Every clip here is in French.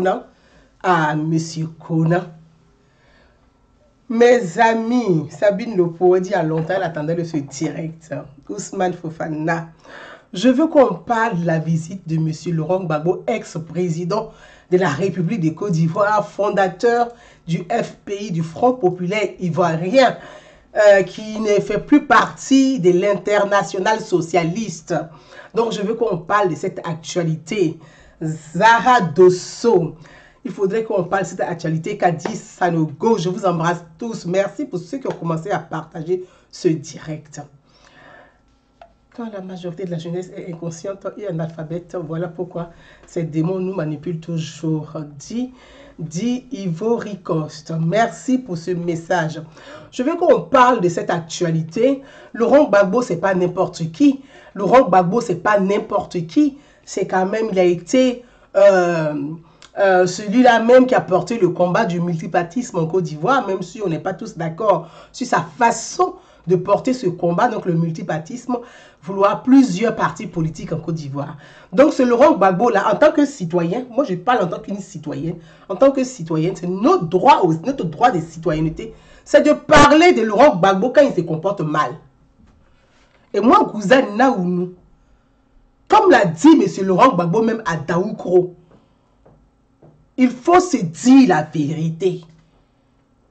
Kona. Ah, Monsieur Kona. Mes amis, Sabine Lopo dit à longtemps, elle attendait ce direct. Ousmane Fofana. Je veux qu'on parle de la visite de Monsieur Laurent Gbagbo, ex-président de la République de Côte d'Ivoire, fondateur du FPI, du Front Populaire Ivoirien, qui ne fait plus partie de l'Internationale Socialiste. Donc, je veux qu'on parle de cette actualité. Zara Dosso. Il faudrait qu'on parle de cette actualité qu'a dit Sanogo. Je vous embrasse tous. Merci pour ceux qui ont commencé à partager ce direct. Quand la majorité de la jeunesse est inconsciente et analphabète, voilà pourquoi ces démons nous manipulent toujours. Dit Ivo Ricoste. Merci pour ce message. Je veux qu'on parle de cette actualité. Laurent Gbagbo, c'est pas n'importe qui. Laurent Gbagbo, c'est pas n'importe qui. C'est quand même, il a été celui-là même qui a porté le combat du multipartisme en Côte d'Ivoire, même si on n'est pas tous d'accord sur sa façon de porter ce combat, donc le multipartisme, vouloir plusieurs partis politiques en Côte d'Ivoire. Donc ce Laurent Gbagbo là, en tant que citoyen, moi je parle en tant qu'une citoyenne, en tant que citoyenne, c'est notre droit de citoyenneté, c'est de parler de Laurent Gbagbo quand il se comporte mal. Et moi, Gouza Naounou, comme l'a dit M. Laurent Gbagbo même à Daoukro, il faut se dire la vérité.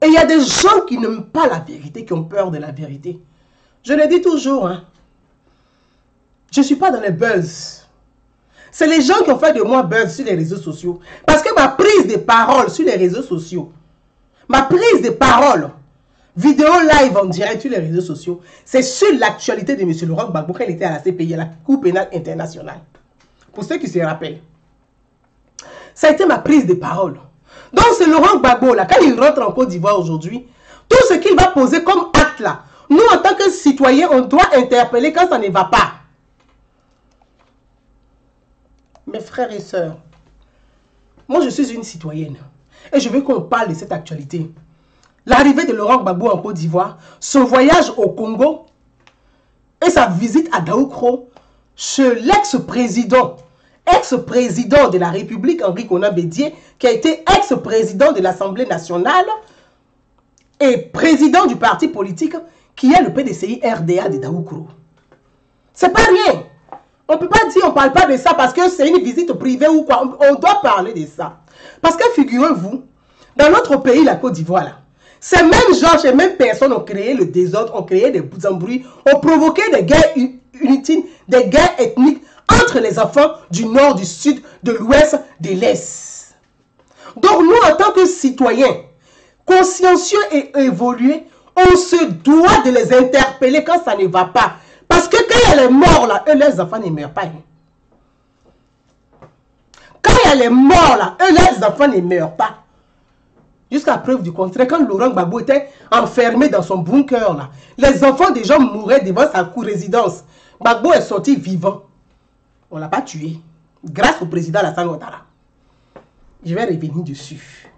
Et il y a des gens qui n'aiment pas la vérité, qui ont peur de la vérité. Je le dis toujours, hein. Je ne suis pas dans les buzz. C'est les gens qui ont fait de moi buzz sur les réseaux sociaux. Parce que ma prise de parole sur les réseaux sociaux, ma prise de parole, vidéo live en direct sur les réseaux sociaux, c'est sur l'actualité de M. Laurent Gbagbo quand il était à la CPI, à la Cour pénale internationale. Pour ceux qui se rappellent. Ça a été ma prise de parole. Donc, c'est Laurent Gbagbo, là, quand il rentre en Côte d'Ivoire aujourd'hui, tout ce qu'il va poser comme acte, là, nous, en tant que citoyens, on doit interpeller quand ça ne va pas. Mes frères et sœurs, moi, je suis une citoyenne. Et je veux qu'on parle de cette actualité. L'arrivée de Laurent Gbagbo en Côte d'Ivoire, son voyage au Congo et sa visite à Daoukro chez l'ex-président de la République, Henri Konan Bédié, qui a été ex-président de l'Assemblée nationale et président du parti politique qui est le PDCI RDA de Daoukro. C'est pas rien. On ne peut pas dire, on ne parle pas de ça parce que c'est une visite privée ou quoi. On doit parler de ça. Parce que figurez-vous, dans notre pays, la Côte d'Ivoire, ces mêmes gens, ces mêmes personnes ont créé le désordre, ont créé des embrouilles, ont provoqué des guerres inutiles, des guerres ethniques entre les enfants du nord, du sud, de l'ouest, de l'est. Donc nous, en tant que citoyens, consciencieux et évolués, on se doit de les interpeller quand ça ne va pas. Parce que quand il y a les morts là, eux, les enfants ne meurent pas. Quand il y a les morts là, eux, les enfants ne meurent pas. Jusqu'à preuve du contraire, quand Laurent Gbagbo était enfermé dans son bunker là, les enfants des gens mouraient devant sa cour-résidence. Gbagbo est sorti vivant. On ne l'a pas tué. Grâce au président Alassane Ouattara. Je vais revenir dessus.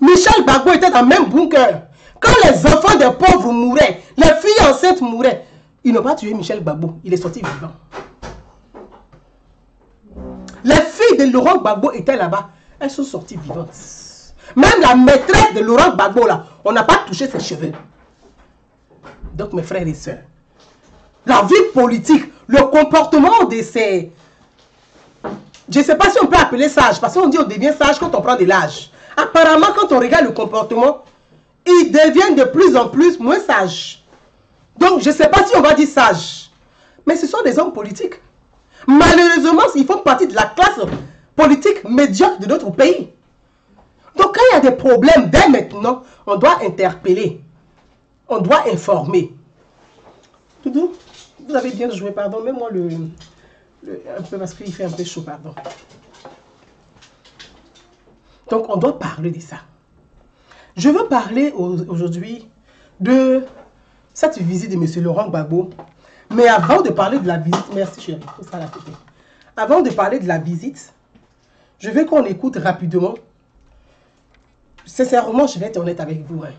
Michel Gbagbo était dans le même bunker. Quand les enfants des pauvres mouraient, les filles enceintes mouraient, ils n'ont pas tué Michel Gbagbo. Il est sorti vivant. Les filles de Laurent Gbagbo étaient là-bas. Elles sont sorties vivantes. Même la maîtresse de Laurent Gbagbo, là, on n'a pas touché ses cheveux. Donc, mes frères et sœurs, la vie politique, le comportement de ces... Je ne sais pas si on peut appeler sage, parce qu'on dit on devient sage quand on prend de l'âge. Apparemment, quand on regarde le comportement, ils deviennent de plus en plus moins sages. Donc, je ne sais pas si on va dire sage. Mais ce sont des hommes politiques. Malheureusement, ils font partie de la classe politique médiocre de notre pays. Donc, quand il y a des problèmes, dès maintenant, on doit interpeller. On doit informer. Doudou, vous avez bien joué, pardon. Mets-moi un peu parce qu'il fait un peu chaud, pardon. Donc, on doit parler de ça. Je veux parler aujourd'hui de cette visite de M. Laurent Gbagbo. Mais avant de parler de la visite, merci chérie, tout ça la tête. Avant de parler de la visite, je veux qu'on écoute rapidement. Sincèrement, je vais être honnête avec vous. Hein.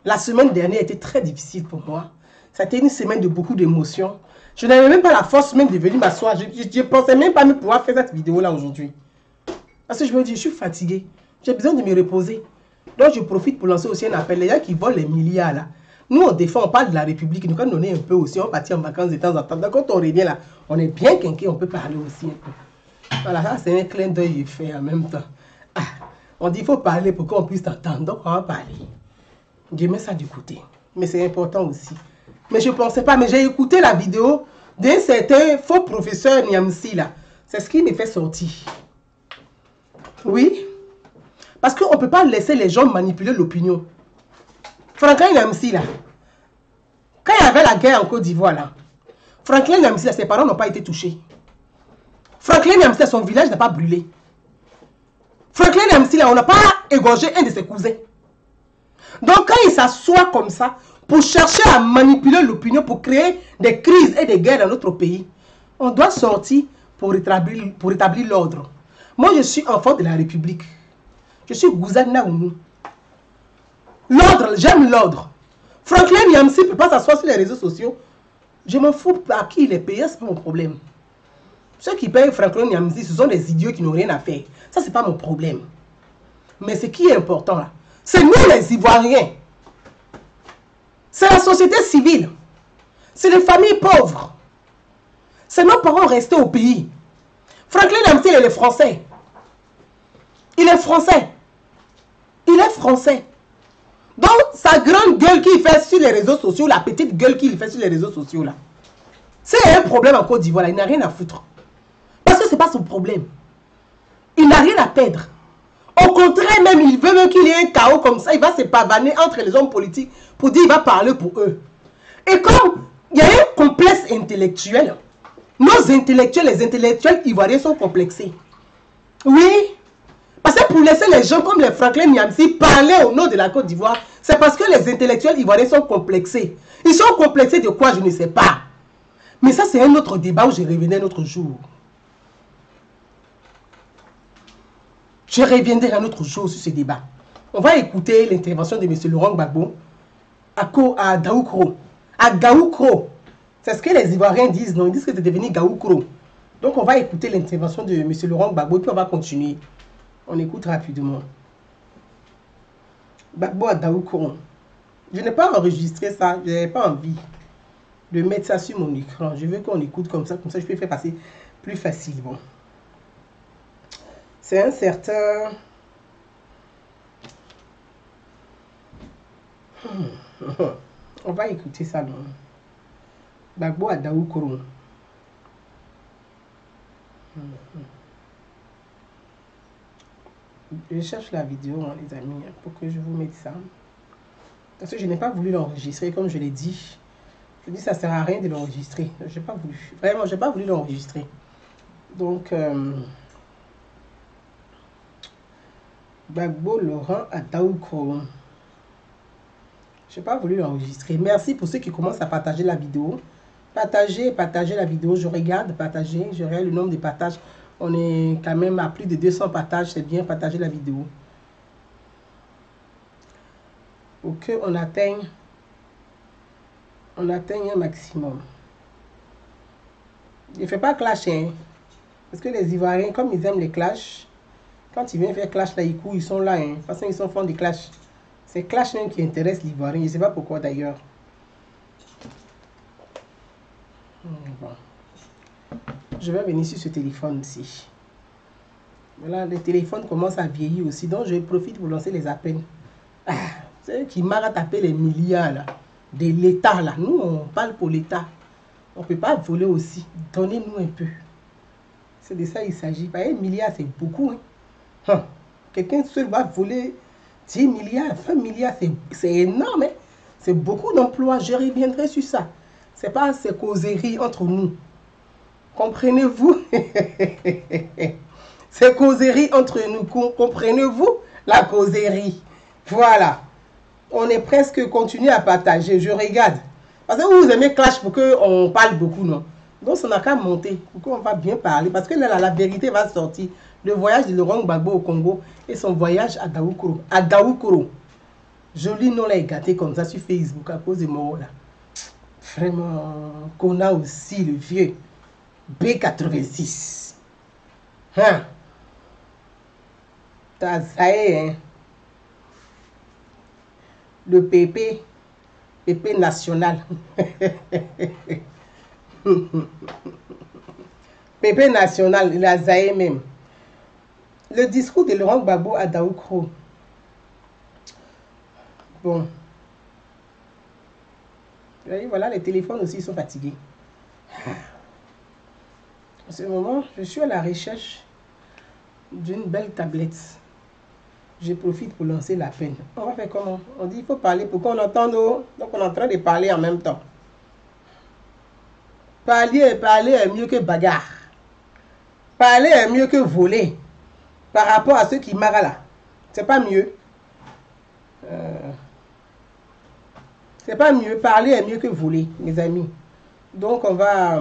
La semaine dernière était très difficile pour moi. Ça a été une semaine de beaucoup d'émotions. Je n'avais même pas la force même de venir m'asseoir. Je ne pensais même pas me pouvoir faire cette vidéo-là aujourd'hui. Parce que je me dis, je suis fatiguée. J'ai besoin de me reposer. Donc, je profite pour lancer aussi un appel. Les gens qui volent les milliards, là. Nous, on défend, on parle de la République. Nous, quand on est un peu aussi, on partit en vacances de temps en temps. Donc, quand on revient là, on est bien quinqué, on peut parler aussi un peu. Voilà, ça, c'est un clin d'œil fait en même temps. Ah, on dit, il faut parler pour qu'on puisse t'entendre. Donc, on va parler. Je mets ça du côté. Mais c'est important aussi. Mais je ne pensais pas, mais j'ai écouté la vidéo d'un certain faux professeur Niamsi là. C'est ce qui me fait sortir. Oui. Parce qu'on ne peut pas laisser les gens manipuler l'opinion. Franklin Niamsi là. Quand il y avait la guerre en Côte d'Ivoire là. Franklin Niamsi là, ses parents n'ont pas été touchés. Franklin Niamsi là, son village n'a pas brûlé. Franklin Niamsi là, on n'a pas égorgé un de ses cousins. Donc quand il s'assoit comme ça, pour chercher à manipuler l'opinion, pour créer des crises et des guerres dans notre pays, on doit sortir pour rétablir l'ordre. Moi, je suis enfant de la République. Je suis Gouzana Ounou. L'ordre, j'aime l'ordre. Franklin Niamsi ne peut pas s'asseoir sur les réseaux sociaux. Je m'en fous à qui il est payé, ce n'est pas mon problème. Ceux qui payent Franklin Niamsi, ce sont des idiots qui n'ont rien à faire. Ça, ce n'est pas mon problème. Mais ce qui est important là, c'est nous les Ivoiriens. C'est la société civile. C'est les familles pauvres. C'est nos parents restés au pays. Franklin Niamsi, il est français. Il est français. Il est français. Donc, sa grande gueule qu'il fait sur les réseaux sociaux, la petite gueule qu'il fait sur les réseaux sociaux, là, c'est un problème en Côte d'Ivoire, il n'a rien à foutre. Parce que ce n'est pas son problème. Il n'a rien à perdre. Au contraire, même, il veut même qu'il y ait un chaos comme ça. Il va se pavaner entre les hommes politiques pour dire qu'il va parler pour eux. Et comme il y a un complexe intellectuel, nos intellectuels, les intellectuels ivoiriens sont complexés. Oui. Parce que pour laisser les gens comme les Franklin Niamsi parler au nom de la Côte d'Ivoire, c'est parce que les intellectuels ivoiriens sont complexés. Ils sont complexés de quoi, je ne sais pas. Mais ça, c'est un autre débat où je reviendrai un autre jour. Je reviendrai un autre jour sur ce débat. On va écouter l'intervention de M. Laurent Gbagbo à Daoukro. À Gaoukro. C'est ce que les Ivoiriens disent, non? Ils disent que c'est devenu Gaoukro. Donc, on va écouter l'intervention de M. Laurent Gbagbo et puis on va continuer. On écoute rapidement. Gbagbo à Daoukro. Je n'ai pas enregistré ça. Je n'avais pas envie de mettre ça sur mon écran. Je veux qu'on écoute comme ça je peux faire passer plus facilement. C'est un certain... On va écouter ça, non? Gbagbo à Daoukro. Je cherche la vidéo, hein, les amis, pour que je vous mette ça. Parce que je n'ai pas voulu l'enregistrer, comme je l'ai dit. Je dis ça ne sert à rien de l'enregistrer. Je n'ai pas voulu. Vraiment, je n'ai pas voulu l'enregistrer. Donc... Gbagbo Laurent à Daoukro. Je n'ai pas voulu l'enregistrer. Merci pour ceux qui commencent à partager la vidéo. Partagez la vidéo. Je regarde, partagez. Je regarde le nombre de partages. On est quand même à plus de 200 partages. C'est bien, partager la vidéo. Pour qu'on atteigne un maximum. Je ne fais pas clash, hein. Parce que les Ivoiriens, comme ils aiment les clashs, quand ils viennent faire clash là, ils courent, ils sont là. Hein. De toute façon, ils sont fond des clashs. C'est clash même qui intéresse l'Ivoirien. Je ne sais pas pourquoi d'ailleurs. Bon. Je vais venir sur ce téléphone-ci. Voilà, le téléphone commence à vieillir aussi. Donc, je profite pour lancer les appels. Ah, c'est eux qui marrent à taper les milliards là, de l'État là. Nous, on parle pour l'État. On ne peut pas voler aussi. Donnez-nous un peu. C'est de ça il s'agit. 1 milliard, c'est beaucoup. Hein. Quelqu'un seul va voler 10 milliards, 20 milliards. C'est énorme. Hein. C'est beaucoup d'emplois. Je reviendrai sur ça. Ce n'est pas ces causeries entre nous. Comprenez-vous? Ces causeries entre nous. Comprenez-vous la causerie? Voilà. On est presque continué à partager. Je regarde. Parce que vous aimez clash pour qu'on parle beaucoup, non? Donc, ça n'a qu'à monter pour qu'on va bien parler. Parce que là, la vérité va sortir. Le voyage de Laurent Gbagbo au Congo et son voyage à Daoukro. À Daoukro. Joli nom là est gâté comme ça sur Facebook à cause de moi là. Vraiment, qu'on a aussi le vieux B86. Hein? T'as zaé, hein? Le PP national. PP national, il a zaé même. Le discours de Laurent Gbagbo à Daoukro. Bon. Et voilà, les téléphones aussi sont fatigués. En ce moment, je suis à la recherche d'une belle tablette. Je profite pour lancer la peine. On va faire comment? On dit il faut parler pour qu'on entende. Donc on est en train de parler en même temps. Parler est mieux que bagarre. Parler est mieux que voler. Par rapport à ceux qui marrent là. C'est pas mieux. C'est pas mieux. Parler est mieux que voler, mes amis. Donc on va...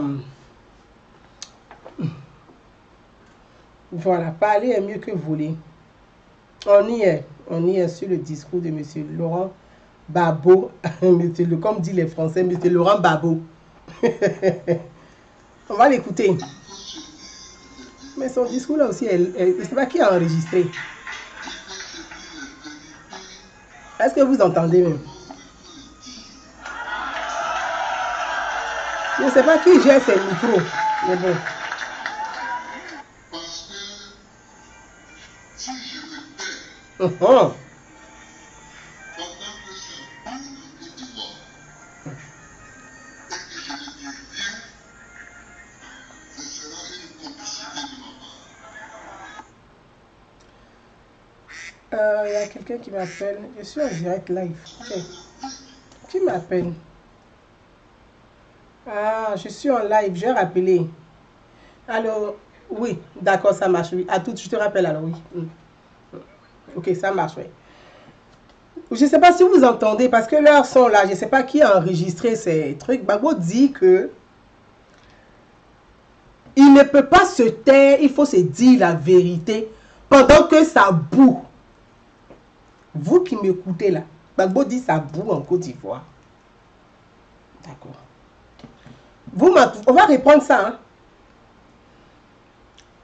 Voilà, parler est mieux que voler. On y est sur le discours de M. Laurent Gbagbo. Comme disent les Français, M. Laurent Gbagbo. On va l'écouter. Mais son discours là aussi, je ne sais pas qui a enregistré. Est-ce que vous entendez même? Je ne sais pas qui gère ses micros. Mais bon. Il y a quelqu'un qui m'appelle. Je suis en direct live. Okay. Qui m'appelle? Ah, je suis en live. Je vais rappeler. Alors, oui, d'accord, ça marche. Oui. À tout, je te rappelle alors, oui. Ok, ça marche, oui. Je ne sais pas si vous entendez, parce que leurs sont là. Je ne sais pas qui a enregistré ces trucs. Gbagbo dit que il ne peut pas se taire, il faut se dire la vérité pendant que ça boue. Vous qui m'écoutez là, Gbagbo dit ça boue en Côte d'Ivoire. D'accord. On va répondre ça. Hein.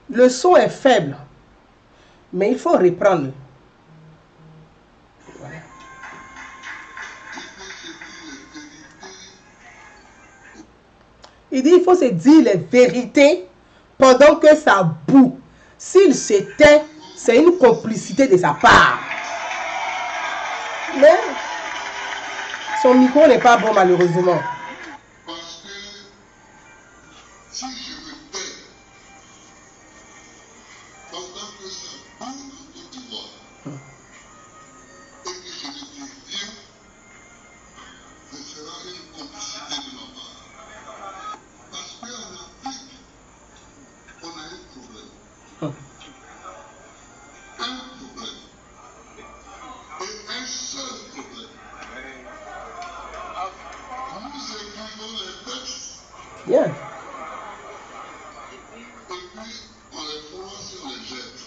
Le son est faible, mais il faut reprendre. Voilà. Il dit il faut se dire les vérités pendant que ça boue. S'il se tait, c'est une complicité de sa part. Mais son micro n'est pas bon malheureusement. Parce que si je me tais pendant que ça boue en Côte d'Ivoire et que je le dévie, ce sera une complicité de ma part. Parce qu'en Afrique, on a un problème. Un problème. Et un seul problème. Nous écrivons les textes. Bien. Et puis, on les froisse sur les jette.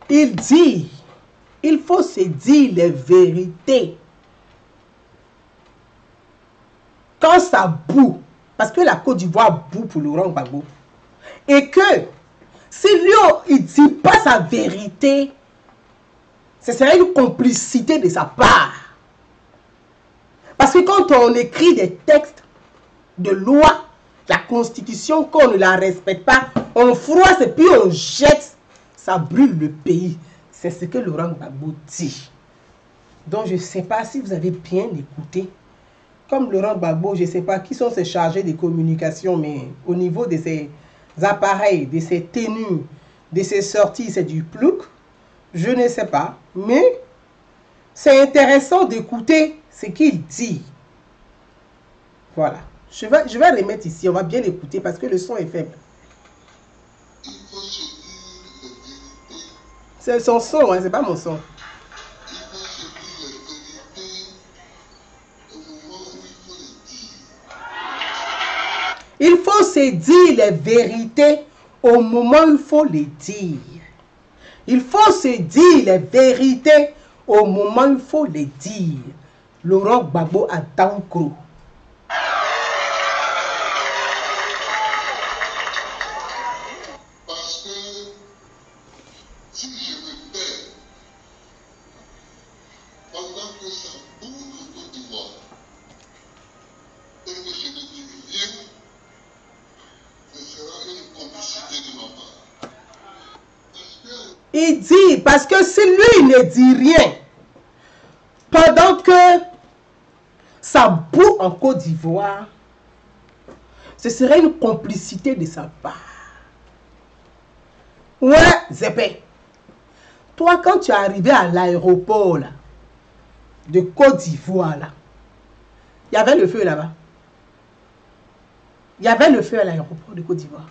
Il dit, il faut se dire les vérités. Quand ça boue, parce que la Côte d'Ivoire boue pour Laurent Gbagbo, et que si lui, il ne dit pas sa vérité, ce serait une complicité de sa part. Parce que quand on écrit des textes de loi, la constitution, qu'on ne la respecte pas, on froisse et puis on jette, ça brûle le pays. C'est ce que Laurent Gbagbo dit. Donc je ne sais pas si vous avez bien écouté. Comme Laurent Gbagbo, je ne sais pas qui sont ces chargés de communication, mais au niveau de ces appareils, de ces tenues, de ces sorties, c'est du plouc. Je ne sais pas, mais c'est intéressant d'écouter ce qu'il dit. Voilà. Je vais les mettre ici, on va bien l'écouter parce que le son est faible. C'est son son, hein, c'est pas mon son. Il faut se dire les vérités au moment où il faut les dire. Il faut se dire les vérités au moment où il faut les dire. Laurent Gbagbo à Daoukro. Parce que si je me perds pendant que ça bouge en Côte d'Ivoire et que je ne dis rien, ce sera une complicité de ma part. Il dit, parce que si lui ne dit rien, pendant que ça boue en Côte d'Ivoire, ce serait une complicité de sa part. Ouais, Zépé. Toi, quand tu es arrivé à l'aéroport de Côte d'Ivoire, il y avait le feu là-bas. Il y avait le feu à l'aéroport de Côte d'Ivoire.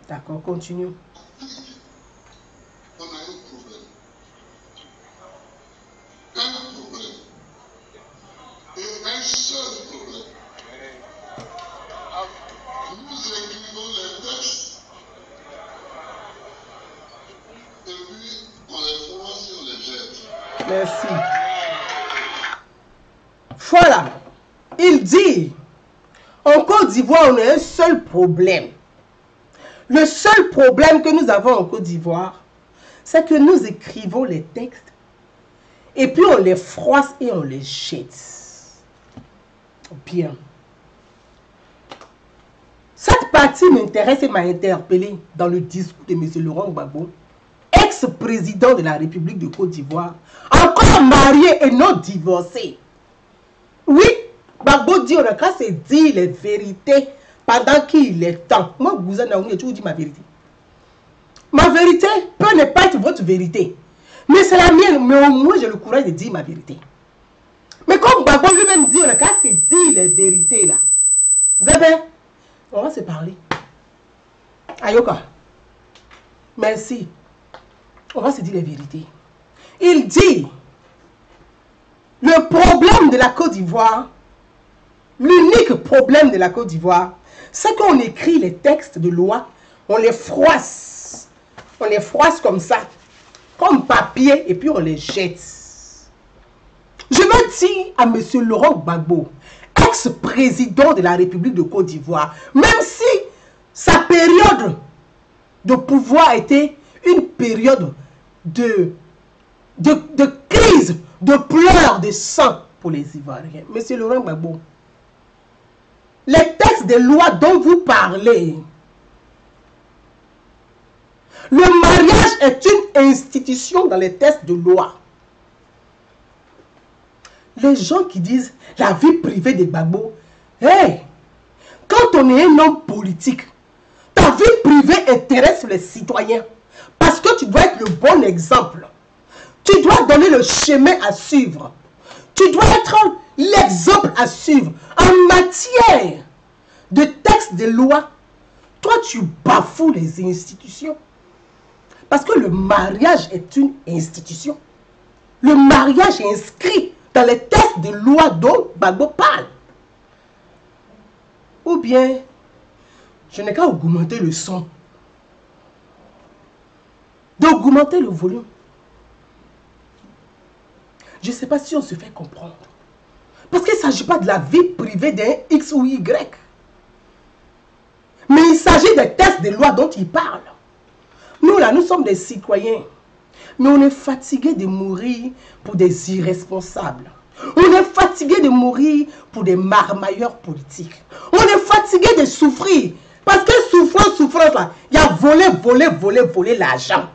D'accord, continue. On a un problème. Un problème. Et un seul problème. Nous écrivons les textes. Et puis, on les froisse et on les jette. Merci. Voilà. Il dit, en Côte d'Ivoire, on a un seul problème. Le seul problème que nous avons en Côte d'Ivoire, c'est que nous écrivons les textes et puis on les froisse et on les jette. Bien. Cette partie m'intéresse et m'a interpellé dans le discours de M. Laurent Gbagbo, ex-président de la République de Côte d'Ivoire, encore marié et non divorcé. Oui, Gbagbo dit, on a qu'à se dire les vérités pendant qu'il est temps. Moi, Gouza Naoumi, je vous dis ma vérité. Ma vérité peut ne pas être votre vérité. Mais c'est la mienne. Mais au moins, j'ai le courage de dire ma vérité. Mais comme Gbagbo lui-même dit, on a qu'à se dire les vérités là. Zébé, on va se parler. Ayoka, merci. On va se dire les vérités. Il dit, le problème de la Côte d'Ivoire, l'unique problème de la Côte d'Ivoire, c'est qu'on écrit les textes de loi, on les froisse. On les froisse comme ça, comme papier, et puis on les jette. Je veux dire à M. Laurent Gbagbo, ex-président de la République de Côte d'Ivoire, même si sa période de pouvoir était une période de crise, de pleurs, de sang pour les Ivoiriens. M. Laurent Gbagbo, les textes de loi dont vous parlez, le mariage est une institution dans les textes de loi. Les gens qui disent la vie privée de Gbagbo, hey, quand on est un homme politique, ta vie privée intéresse les citoyens parce que tu dois être le bon exemple. Tu dois donner le chemin à suivre. Tu dois être l'exemple à suivre. En matière de textes de loi, toi tu bafoues les institutions. Parce que le mariage est une institution. Le mariage est inscrit dans les textes de loi dont Gbagbo parle. Ou bien, je n'ai qu'à augmenter le son. D'augmenter le volume. Je ne sais pas si on se fait comprendre. Parce qu'il ne s'agit pas de la vie privée d'un X ou Y. Mais il s'agit des textes de loi dont il parle. Nous là, nous sommes des citoyens. Mais on est fatigué de mourir pour des irresponsables. On est fatigué de mourir pour des marmailleurs politiques. On est fatigué de souffrir. Parce que souffrance là, il y a voler l'argent.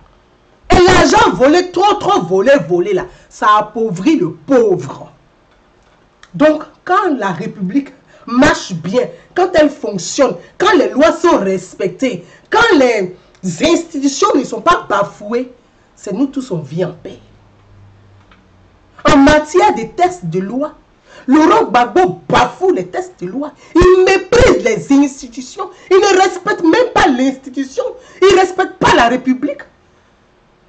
Et l'argent volé, trop volé là, ça appauvrit le pauvre. Donc, quand la République marche bien, quand elle fonctionne, quand les lois sont respectées, quand les institutions ne sont pas bafouées, c'est nous tous on vit en paix. En matière de textes de loi, Laurent Gbagbo bafoue les textes de loi. Il méprise les institutions. Il ne respecte même pas l'institution. Il ne respecte pas la République.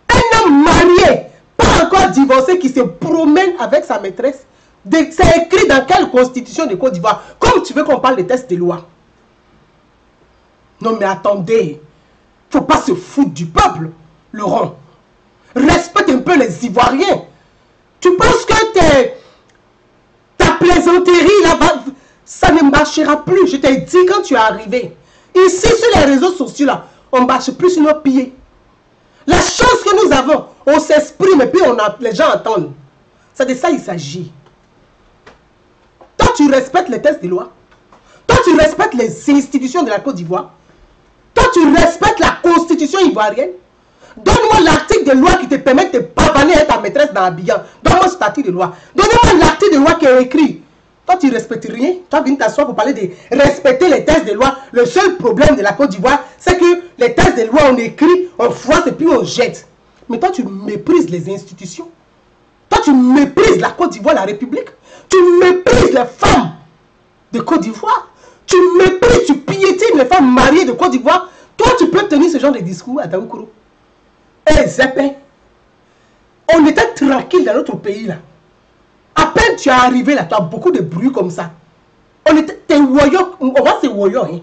Un homme marié, pas encore divorcé, qui se promène avec sa maîtresse. C'est écrit dans quelle constitution de Côte d'Ivoire? Comme tu veux qu'on parle des textes de loi. Non mais attendez. Il ne faut pas se foutre du peuple, Laurent. Respecte un peu les Ivoiriens. Tu penses que ta plaisanterie là-bas, ça ne marchera plus. Je t'ai dit quand tu es arrivé. Ici, sur les réseaux sociaux, là, on ne marche plus sur nos pieds. La chance que nous avons, on s'exprime et puis les gens entendent. C'est de ça il s'agit. Toi, tu respectes les textes de loi. Toi, tu respectes les institutions de la Côte d'Ivoire. Toi, tu respectes la constitution ivoirienne. Donne-moi l'article de loi qui te permet de pavaner avec ta maîtresse dans l'habillant. Donne-moi cet article de loi. Donne-moi l'article de loi qui est écrit. Toi, tu ne respectes rien. Toi, viens t'asseoir pour parler de respecter les textes de loi. Le seul problème de la Côte d'Ivoire, c'est que les textes de loi, on écrit, on froisse et puis on jette. Mais toi, tu méprises les institutions. Toi, tu méprises la Côte d'Ivoire, la République. Tu méprises les femmes de Côte d'Ivoire. Tu méprises, tu piétines les femmes mariées de Côte d'Ivoire. Toi, tu peux tenir ce genre de discours à Daoukouros. Eh, Zépin, on était tranquille dans notre pays là. À peine tu es arrivé là, tu as beaucoup de bruit comme ça. On était, t'es voyants, on va se voyants. Hein.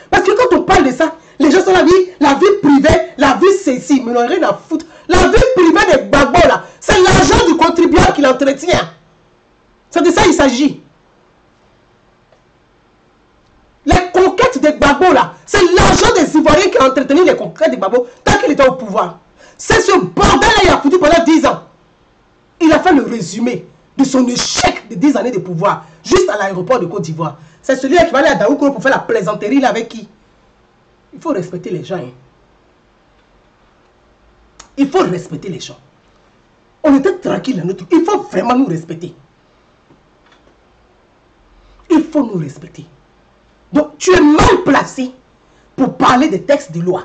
Parce que quand on parle de ça, les gens sont la vie privée, la vie ceci, mais on n'a rien à foutre. La vie privée des babos là, c'est l'argent du contribuable qui l'entretient. C'est de ça il s'agit. Les conquêtes des babos là, c'est l'argent des Ivoiriens qui a entretenu les conquêtes des babos tant qu'il était au pouvoir. C'est ce bordel là il a foutu pendant 10 ans. Il a fait le résumé de son échec de 10 années de pouvoir, juste à l'aéroport de Côte d'Ivoire. C'est celui-là qui va aller à Daoukouros pour faire la plaisanterie là avec qui? Il faut respecter les gens. Hein. Il faut respecter les gens. On était tranquille dans notre... Il faut vraiment nous respecter. Il faut nous respecter. Donc, tu es mal placé pour parler des textes de loi.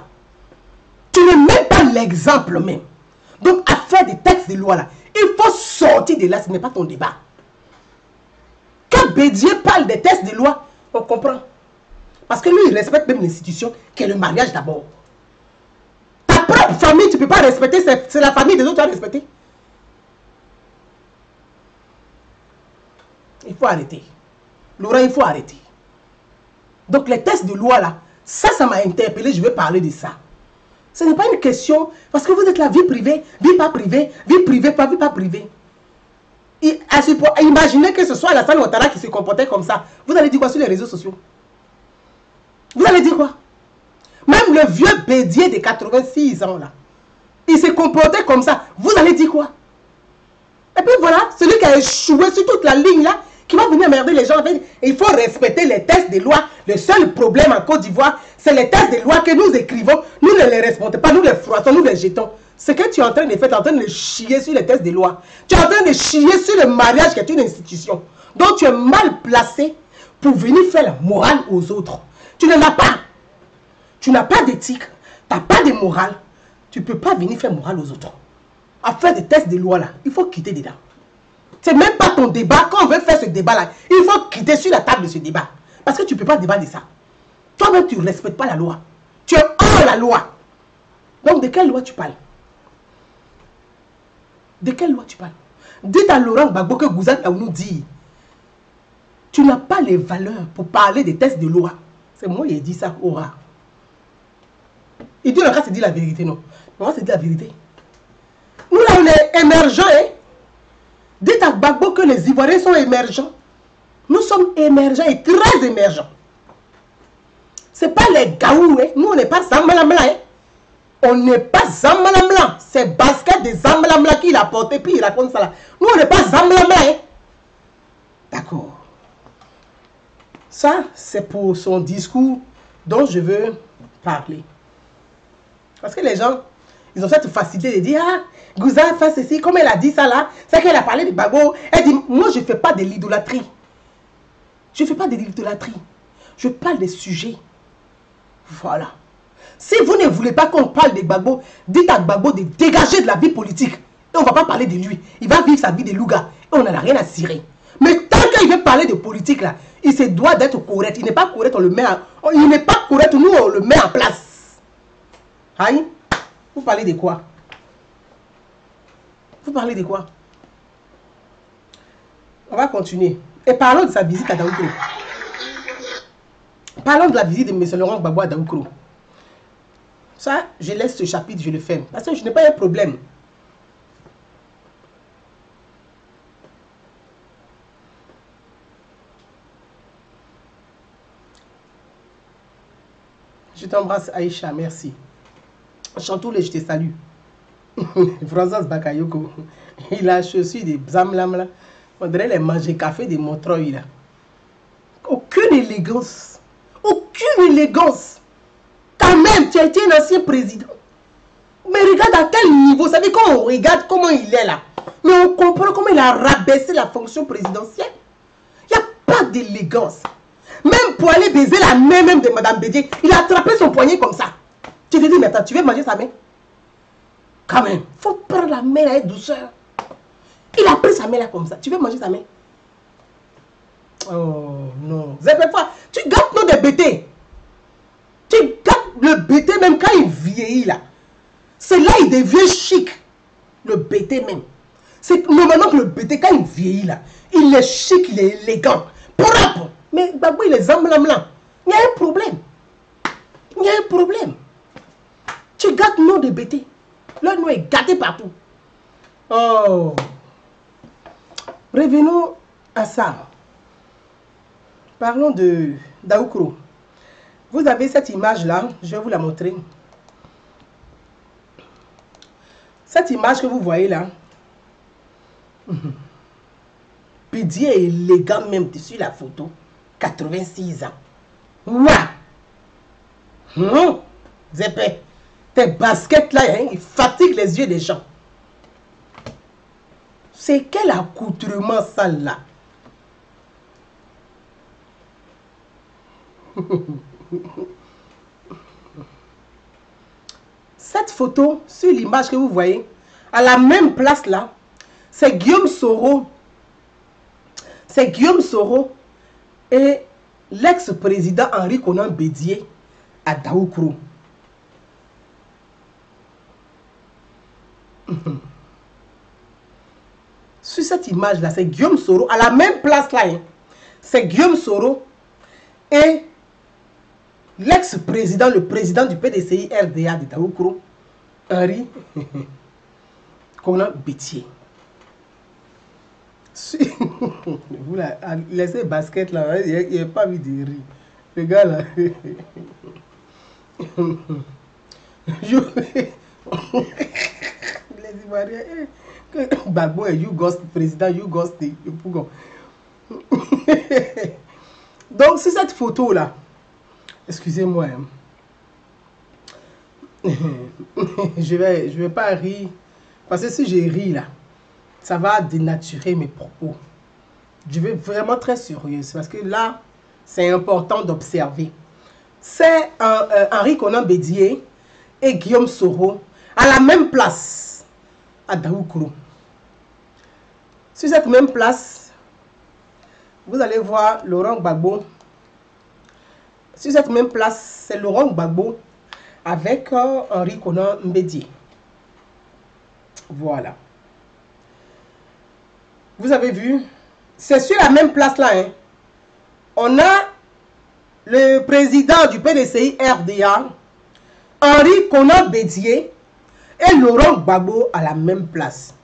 Tu n'es même pas l'exemple même. Donc, à faire des textes de loi là, il faut sortir de là, ce n'est pas ton débat. Quand Bédier parle des textes de loi, on comprend. Parce que lui, il respecte même l'institution qui est le mariage d'abord. Ta propre famille, tu ne peux pas respecter, c'est la famille des autres à respecter. Il faut arrêter. Laurent, il faut arrêter. Donc les textes de loi là, ça m'a interpellé, je vais parler de ça. Ce n'est pas une question, parce que vous êtes la vie privée, vie pas privée, pas vie pas privée. Imaginez que ce soit Alassane Ouattara qui se comportait comme ça. Vous allez dire quoi sur les réseaux sociaux? Vous allez dire quoi? Même le vieux Bédier de 86 ans là, il se comportait comme ça. Vous allez dire quoi? Et puis voilà, celui qui a échoué sur toute la ligne là, qui va venir emmerder les gens. Il faut respecter les textes de loi. Le seul problème en Côte d'Ivoire, c'est les textes de loi que nous écrivons. Nous ne les respectons pas, nous les froissons, nous les jetons. Ce que tu es en train de faire, tu es en train de chier sur les textes de loi. Tu es en train de chier sur le mariage qui est une institution. Donc tu es mal placé pour venir faire la morale aux autres. Tu ne l'as pas. Tu n'as pas d'éthique. Tu n'as pas de morale. Tu ne peux pas venir faire morale aux autres. À faire des textes de loi là, il faut quitter dedans. C'est même pas ton débat. Quand on veut faire ce débat-là, il faut quitter sur la table de ce débat. Parce que tu ne peux pas débattre de ça. Toi-même, tu ne respectes pas la loi. Tu es hors la loi. Donc, de quelle loi tu parles? De quelle loi tu parles? Dites à Laurent Gbagbo que Gouzan nous dit, tu n'as pas les valeurs pour parler des textes de loi. C'est moi qui ai dit ça, Aura. Il dit, le gars se dit la vérité, non. Mais moi, c'est dit la vérité. Nous, là, on est émergents, hein. Dites à Gbagbo que les Ivoiriens sont émergents. Nous sommes émergents et très émergents. Ce n'est pas les gaous, hein. Nous, on n'est pas Zamalamla. Hein. On n'est pas Zamalamla. C'est Basket des Zamalamla qui l'a porté, puis il raconte ça là. Nous, on n'est pas Zamalamla. Hein. D'accord. Ça, c'est pour son discours dont je veux parler. Parce que les gens, ils ont cette facilité de dire, ah, Gouzan fait ceci, comme elle a dit ça là, c'est qu'elle a parlé de Gbagbo. Elle dit, moi je ne fais pas de l'idolâtrie. Je ne fais pas de l'idolâtrie. Je parle des sujets. Voilà. Si vous ne voulez pas qu'on parle de Gbagbo, dites à Gbagbo de dégager de la vie politique. Et on ne va pas parler de lui. Il va vivre sa vie de louga. Et on n'en a rien à cirer. Mais tant qu'il veut parler de politique là, il se doit d'être correct. Il n'est pas correct, on le met il n'est pas correct, nous on le met en place. Aïe. Vous parlez de quoi? Vous parlez de quoi? On va continuer. Et parlons de sa visite à Daoukouros. Parlons de la visite de M. Laurent Gbagbo à Daoukouros. Ça, je laisse ce chapitre, je le ferme. Parce que je n'ai pas un problème. t'embrasse, Aïcha, merci. Chantoulé, je te salue. François Bakayoko, il a chaussé des bzamlam là. On dirait les manger café des Montreuil là. Aucune élégance. Aucune élégance. Quand même, tu as été un ancien président. Mais regarde à quel niveau. Vous savez quand on regarde comment il est là. Mais on comprend comment il a rabaissé la fonction présidentielle. Il n'y a pas d'élégance. Même pour aller baiser la main même de Madame Bédié, il a attrapé son poignet comme ça. Tu te dis, mais attends, tu veux manger sa main? Quand même, il faut prendre la main avec douceur. Il a pris sa main là comme ça. Tu veux manger sa main? Oh non. Tu gâtes nos des bêtés. Tu gâtes le bêté même quand il vieillit là. C'est là il devient chic. Le bêté même. C'est normalement que le bêté quand il vieillit là, il est chic, il est élégant. Propre. Mais Babou il est zamblamlan. Il y a un problème. Il y a un problème. Tu gâtes nos des bêtés. Là nous est gâté partout. Oh. Revenons à ça. Parlons de Daoukro. Vous avez cette image-là, je vais vous la montrer. Cette image que vous voyez là, Bédié est élégant même dessus la photo. 86 ans. Ouah! Zépé, tes baskets là, hein, ils fatiguent les yeux des gens. C'est quel accoutrement ça là? Cette photo, sur l'image que vous voyez, à la même place là, c'est Guillaume Soro. C'est Guillaume Soro et l'ex-président Henri Konan Bédié à Daoukro. Sur cette image là, c'est Guillaume Soro, à la même place là, hein, c'est Guillaume Soro et l'ex-président, le président du PDCI RDA de Daoukro, Henri Konan Bédié. Vous là, laissez basket là, il n'y a pas envie de rire. Le gars là. Les Ivoiriens. Bagbo et you ghost président, you ghost. Donc, c'est cette photo là. Excusez-moi. Je vais pas rire. Parce que si je ris là, ça va dénaturer mes propos. Je vais vraiment très sérieuse parce que là, c'est important d'observer. C'est Henri Konan Bédié et Guillaume Soro à la même place à Daoukro. Sur cette même place, vous allez voir Laurent Gbagbo. Sur cette même place, c'est Laurent Gbagbo avec Henri Konan Bédié. Voilà. Vous avez vu, c'est sur la même place là. Hein. On a le président du PDCI RDA, Henri Konan Bédié et Laurent Gbagbo à la même place.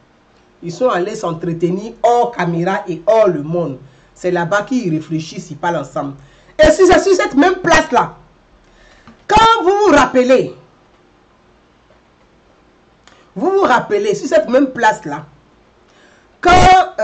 Ils sont allés s'entretenir hors caméra et hors le monde. C'est là-bas qu'ils réfléchissent, ils parlent ensemble. Et si c'est sur cette même place là, quand vous vous rappelez, sur cette même place là, quand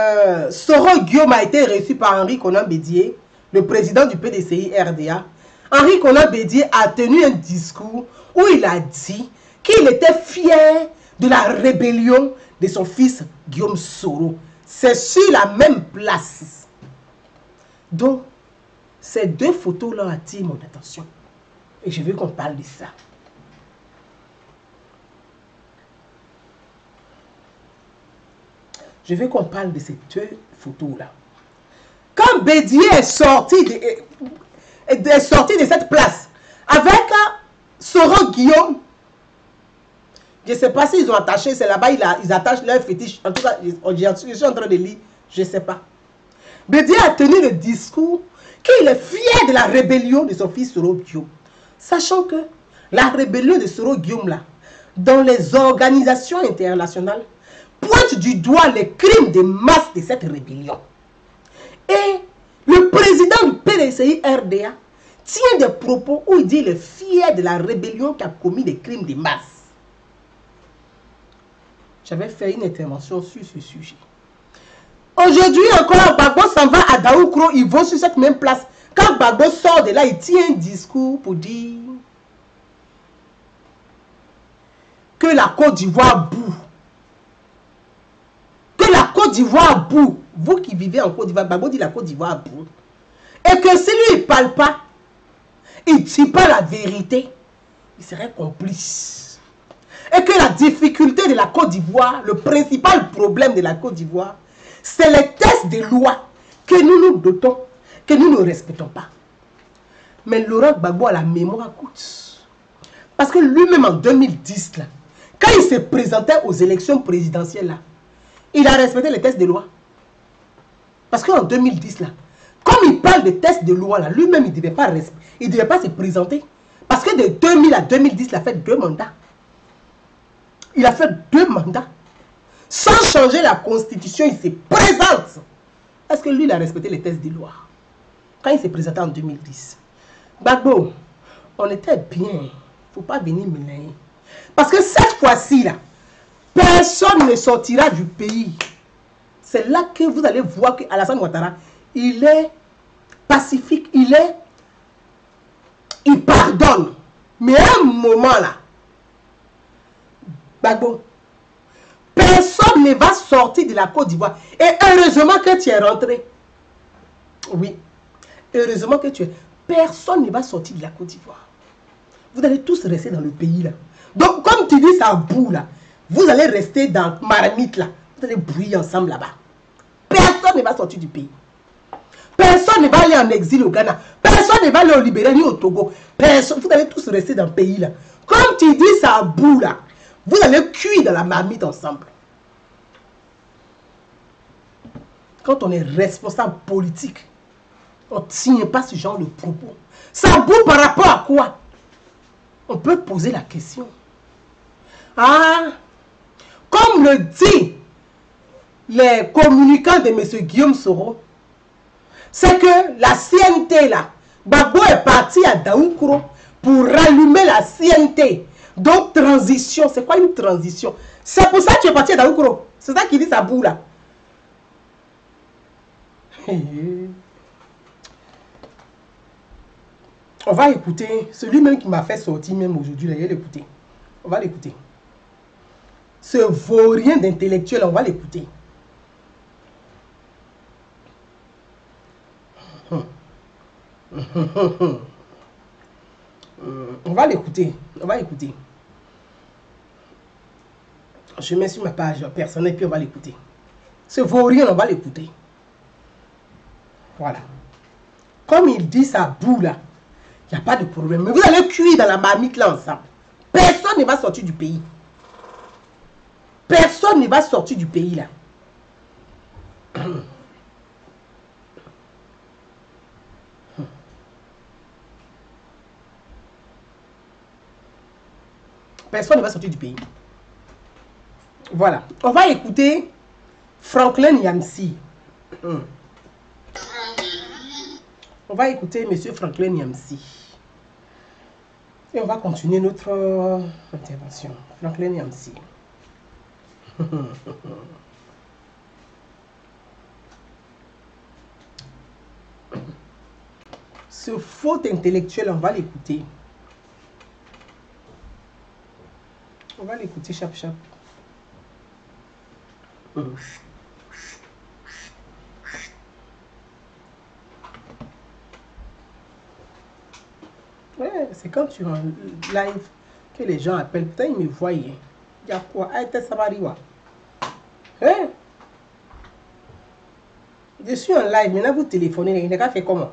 Soro Guillaume a été reçu par Henri Konan Bédié, le président du PDCI RDA, Henri Konan Bédié a tenu un discours où il a dit qu'il était fier de la rébellion de son fils Guillaume Soro. C'est sur la même place. Donc, ces deux photos-là attirent mon attention. Et je veux qu'on parle de ça. Je veux qu'on parle de ces deux photos-là. Quand Bédié est sorti de cette place avec Soro Guillaume, je ne sais pas s'ils ont attaché, c'est là-bas, ils attachent leur fétiche. En tout cas, je suis en train de lire, je ne sais pas. Bédié a tenu le discours qu'il est fier de la rébellion de son fils Soro Guillaume. Sachant que la rébellion de Soro Guillaume, là, dans les organisations internationales, pointe du doigt les crimes de masse de cette rébellion. Et le président du PDCI RDA tient des propos où il dit qu'il est fier de la rébellion qui a commis des crimes de masse. J'avais fait une intervention sur ce sujet. Aujourd'hui encore, Gbagbo s'en va à Daoukro, il va sur cette même place. Quand Gbagbo sort de là, il tient un discours pour dire que la Côte d'Ivoire boue. Que la Côte d'Ivoire boue. Vous qui vivez en Côte d'Ivoire, Gbagbo dit la Côte d'Ivoire boue. Et que si lui, il ne parle pas, il ne dit pas la vérité, il serait complice. Et que la difficulté de la Côte d'Ivoire, le principal problème de la Côte d'Ivoire, c'est les tests de loi que nous nous dotons, que nous ne respectons pas. Mais Laurent Gbagbo a la mémoire courte. Parce que lui-même en 2010, là, quand il se présentait aux élections présidentielles, là, il a respecté les tests de loi. Parce qu'en 2010, là, comme il parle de tests de loi, là, lui-même, il ne devait pas se présenter. Parce que de 2000 à 2010, il a fait 2 mandats. Il a fait 2 mandats. Sans changer la constitution, il se présente. Est-ce que lui, il a respecté les tests de loi? Quand il s'est présenté en 2010. Gbagbo, on était bien. Il ne faut pas venir mêler. Parce que cette fois-ci, là, personne ne sortira du pays. C'est là que vous allez voir qu'Alassane Ouattara, il est pacifique, il pardonne. Mais à un moment là, Gbagbo, personne ne va sortir de la Côte d'Ivoire. Et heureusement que tu es rentré. Oui, heureusement que tu es. Personne ne va sortir de la Côte d'Ivoire. Vous allez tous rester dans le pays là. Donc, comme tu dis, ça boue là. Vous allez rester dans Marmite là. Vous allez brouiller ensemble là-bas. Personne ne va sortir du pays. Personne ne va aller en exil au Ghana. Personne ne va aller au Libéria ni au Togo. Personne, vous allez tous rester dans le pays là. Comme tu dis, ça boue là. Vous allez cuire dans la marmite ensemble. Quand on est responsable politique, on ne tient pas ce genre de propos. Ça boue par rapport à quoi? On peut poser la question. Ah, comme le dit les communicants de M. Guillaume Soro, c'est que la CNT là, Gbagbo est parti à Daoukro pour rallumer la CNT. Donc transition, c'est quoi une transition? C'est pour ça que tu es parti à Daoukro. C'est ça qui dit ça boue là. On va écouter celui même qui m'a fait sortir même aujourd'hui, il va l'écouter. On va l'écouter. Ce vaurien d'intellectuel, on va l'écouter. On va l'écouter. On va écouter. Je mets sur ma page personnelle puis on va l'écouter. Ce vaurien, on va l'écouter. Voilà. Comme il dit ça boue là, il n'y a pas de problème. Mais vous allez cuire dans la marmite là ensemble. Personne ne va sortir du pays. Personne ne va sortir du pays là. Personne ne va sortir du pays. Voilà. On va écouter Franklin Yamsi. On va écouter M. Franklin Yamsi. Et on va continuer notre intervention. Franklin Yamsi. Ce faux intellectuel, on va l'écouter. On va l'écouter chap chap. Ouais, c'est quand tu es en live que les gens appellent. Putain, ils me voyaient. Il y a quoi? Ah, ça va arriver. Hein? Je suis en live. Maintenant, vous téléphonez. Il n'a qu'à faire comment?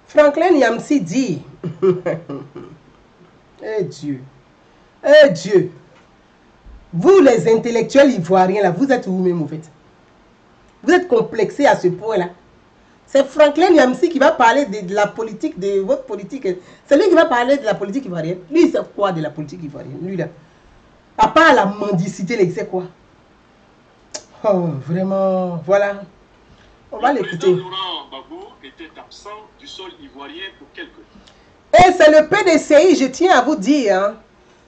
Franklin Yamsi dit Eh Dieu, eh Dieu, vous les intellectuels ivoiriens là, vous êtes vous-même en fait. Vous êtes complexés à ce point là. C'est Franklin Yamsi qui va parler de la politique, de votre politique. C'est lui qui va parler de la politique ivoirienne. Lui, il sait quoi de la politique ivoirienne? Lui là. À part la mendicité, il sait quoi? Oh, vraiment, voilà. On va Le président l'écouter. Laurent Gbagbo était absent du sol ivoirien pour quelques jours. Et c'est le PDCI, je tiens à vous dire, hein,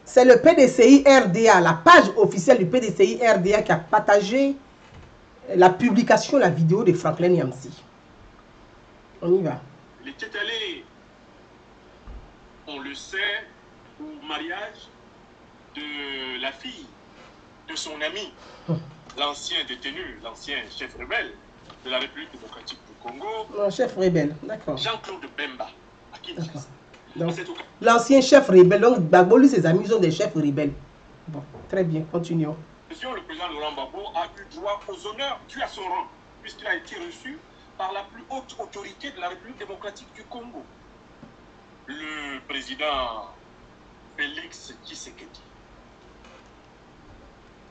c'est le PDCI RDA, la page officielle du PDCI RDA qui a partagé la publication, la vidéo de Franklin Yamsi. On y va. Il était allé, on le sait, au mariage de la fille de son ami, l'ancien détenu, l'ancien chef rebelle de la République démocratique du Congo, Non, chef rebelle, d'accord. Jean-Claude Bemba, à Kinshasa. Donc, À cette occasion, l'ancien chef rebelle, donc Gbagbo, lui, ses amis sont des chefs rebelles. Bon, très bien, continuons. le président Laurent Gbagbo a eu droit aux honneurs dus à son rang, puisqu'il a été reçu par la plus haute autorité de la République démocratique du Congo, le président Félix Tshisekedi.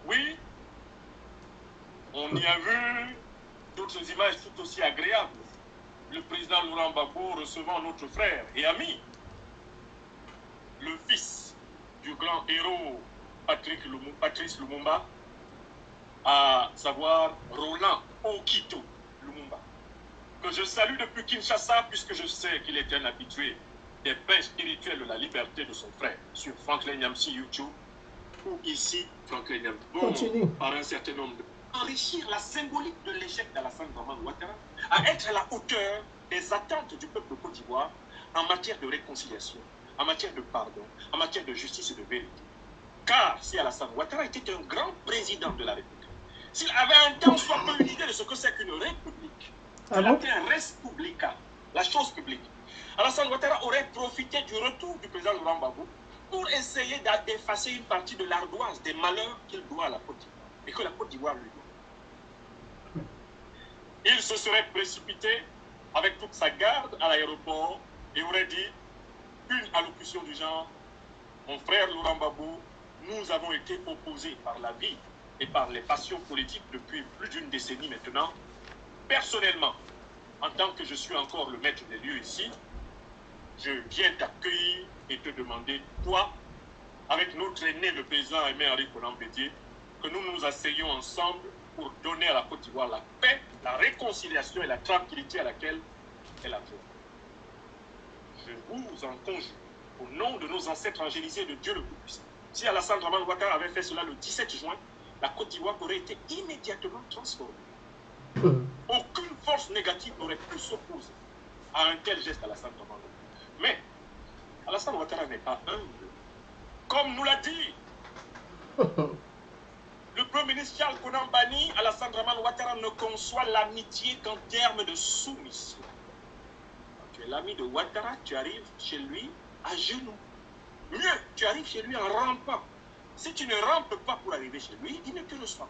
Oui, on y a vu d'autres images tout aussi agréables. Le président Laurent Gbagbo recevant notre frère et ami, le fils du grand héros Patrice Lumumba, à savoir Roland Okito Lumumba, que je salue depuis Kinshasa puisque je sais qu'il est un habitué des bains spirituels de la liberté de son frère sur Franklin Yamsi YouTube ou ici Franklin Yamsi. Continue. Par un certain nombre de... Enrichir la symbolique de l'échec d'Alassane Dramane Ouattara à être à la hauteur des attentes du peuple de Côte d'Ivoire en matière de réconciliation, en matière de pardon, en matière de justice et de vérité. Car si Alassane Ouattara était un grand président de la République, s'il avait un temps soit peu une idée de ce que c'est qu'une république, Ah s'il bon? appelait un res publica, la chose publique, Alassane Ouattara aurait profité du retour du président Laurent Gbagbo pour essayer d'effacer une partie de l'ardoise des malheurs qu'il doit à la Côte d'Ivoire et que la Côte d'Ivoire lui doit. Il se serait précipité avec toute sa garde à l'aéroport et aurait dit une allocution du genre: mon frère Laurent Gbagbo, nous avons été opposés par la vie et par les passions politiques depuis plus d'une décennie maintenant. Personnellement, en tant que je suis encore le maître des lieux ici, je viens t'accueillir et te demander, toi, avec notre aîné, le président Aimé Henri Konan Bédié, que nous nous asseyions ensemble pour donner à la Côte d'Ivoire la paix, la réconciliation et la tranquillité à laquelle elle a droit. Je vous en conjure, au nom de nos ancêtres angélisés de Dieu le Tout-Puissant. Si Alassane Dramane Ouattara avait fait cela le 17 juin, la Côte d'Ivoire aurait été immédiatement transformée. Aucune force négative n'aurait pu s'opposer à un tel geste d'Alassane Dramane Ouattara. Mais Alassane Ouattara n'est pas humble. Comme nous l'a dit le Premier ministre Charles Konan Banny, Alassane Dramane Ouattara ne conçoit l'amitié qu'en termes de soumission. Quand tu es l'ami de Ouattara, tu arrives chez lui à genoux. Mieux, tu arrives chez lui en rampant. Si tu ne rampes pas pour arriver chez lui, il ne te reçoit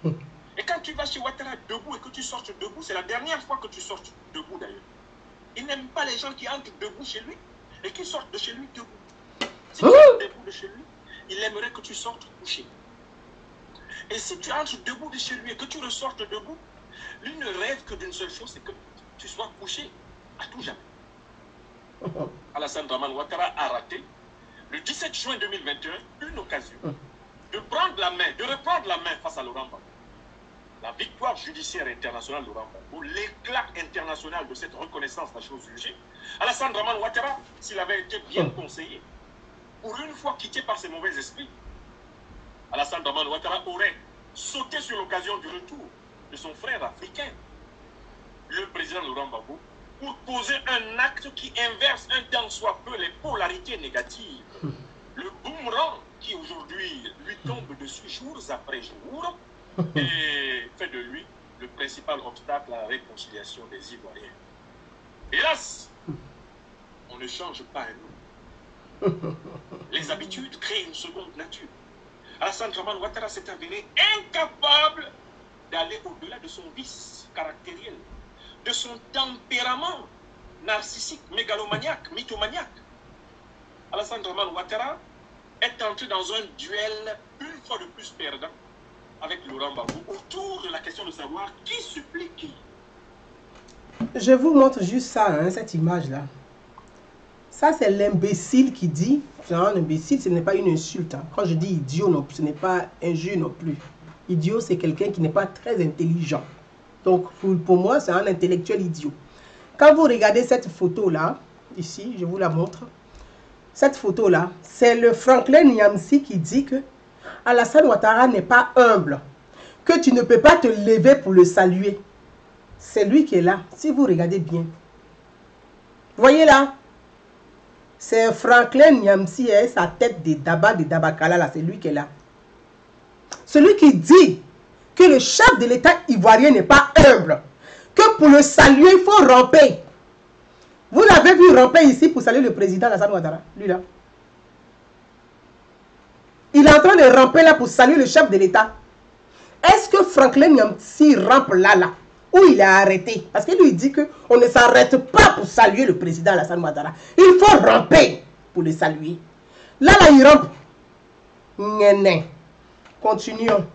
pas. Et quand tu vas chez Ouattara debout et que tu sortes debout, c'est la dernière fois que tu sortes debout d'ailleurs. Il n'aime pas les gens qui entrent debout chez lui et qui sortent de chez lui debout. Si tu sors debout de chez lui, il aimerait que tu sortes couché. Et si tu entres debout de chez lui et que tu ressortes debout, lui ne rêve que d'une seule chose, c'est que tu sois couché à tout jamais. Alassane Dramane Ouattara a raté, le 17 juin 2021, une occasion de prendre la main, de reprendre la main face à Laurent Gbagbo. La victoire judiciaire internationale de Laurent Gbagbo, l'éclat international de cette reconnaissance de la chose jugée, Alassane Dramane Ouattara, s'il avait été bien conseillé, pour une fois quitté par ses mauvais esprits, Alassane Dramane Ouattara aurait sauté sur l'occasion du retour de son frère africain, le président Laurent Gbagbo, pour poser un acte qui inverse un tant soit peu les polarités négatives. Le boomerang qui aujourd'hui lui tombe dessus jours après jour et fait de lui le principal obstacle à la réconciliation des Ivoiriens. Hélas, on ne change pas un nom. Les habitudes créent une seconde nature. Alassane Dramane Ouattara s'est avéré incapable d'aller au-delà de son vice caractériel, de son tempérament narcissique, mégalomaniaque, mythomaniaque. Alassane Dramane Ouattara est entré dans un duel une fois de plus perdant avec Laurent Gbagbo autour de la question de savoir qui supplie qui. Je vous montre juste ça, hein, cette image-là. Ça, c'est l'imbécile qui dit, c'est un imbécile, ce n'est pas une insulte. Hein. Quand je dis idiot, non, ce n'est pas injure non plus. Idiot, c'est quelqu'un qui n'est pas très intelligent. Donc, pour moi, c'est un intellectuel idiot. Quand vous regardez cette photo-là, ici, je vous la montre. Cette photo-là, c'est le Franklin Nyamsi qui dit que Alassane Ouattara n'est pas humble, que tu ne peux pas te lever pour le saluer. C'est lui qui est là, si vous regardez bien. Voyez là, c'est Franklin Nyamsi et sa tête de Dabakala, là, c'est lui qui est là. Celui qui dit que le chef de l'État ivoirien n'est pas humble, que pour le saluer, il faut ramper. Vous l'avez vu ramper ici pour saluer le président Alassane Ouattara, lui là. Il est en train de ramper là pour saluer le chef de l'État. Est-ce que Franklin Nyamsi rampe là, où il est arrêté? Parce qu'il lui dit qu'on ne s'arrête pas pour saluer le président Alassane Ouattara. Il faut ramper pour le saluer. Là, il rampe. Néné. Continuons.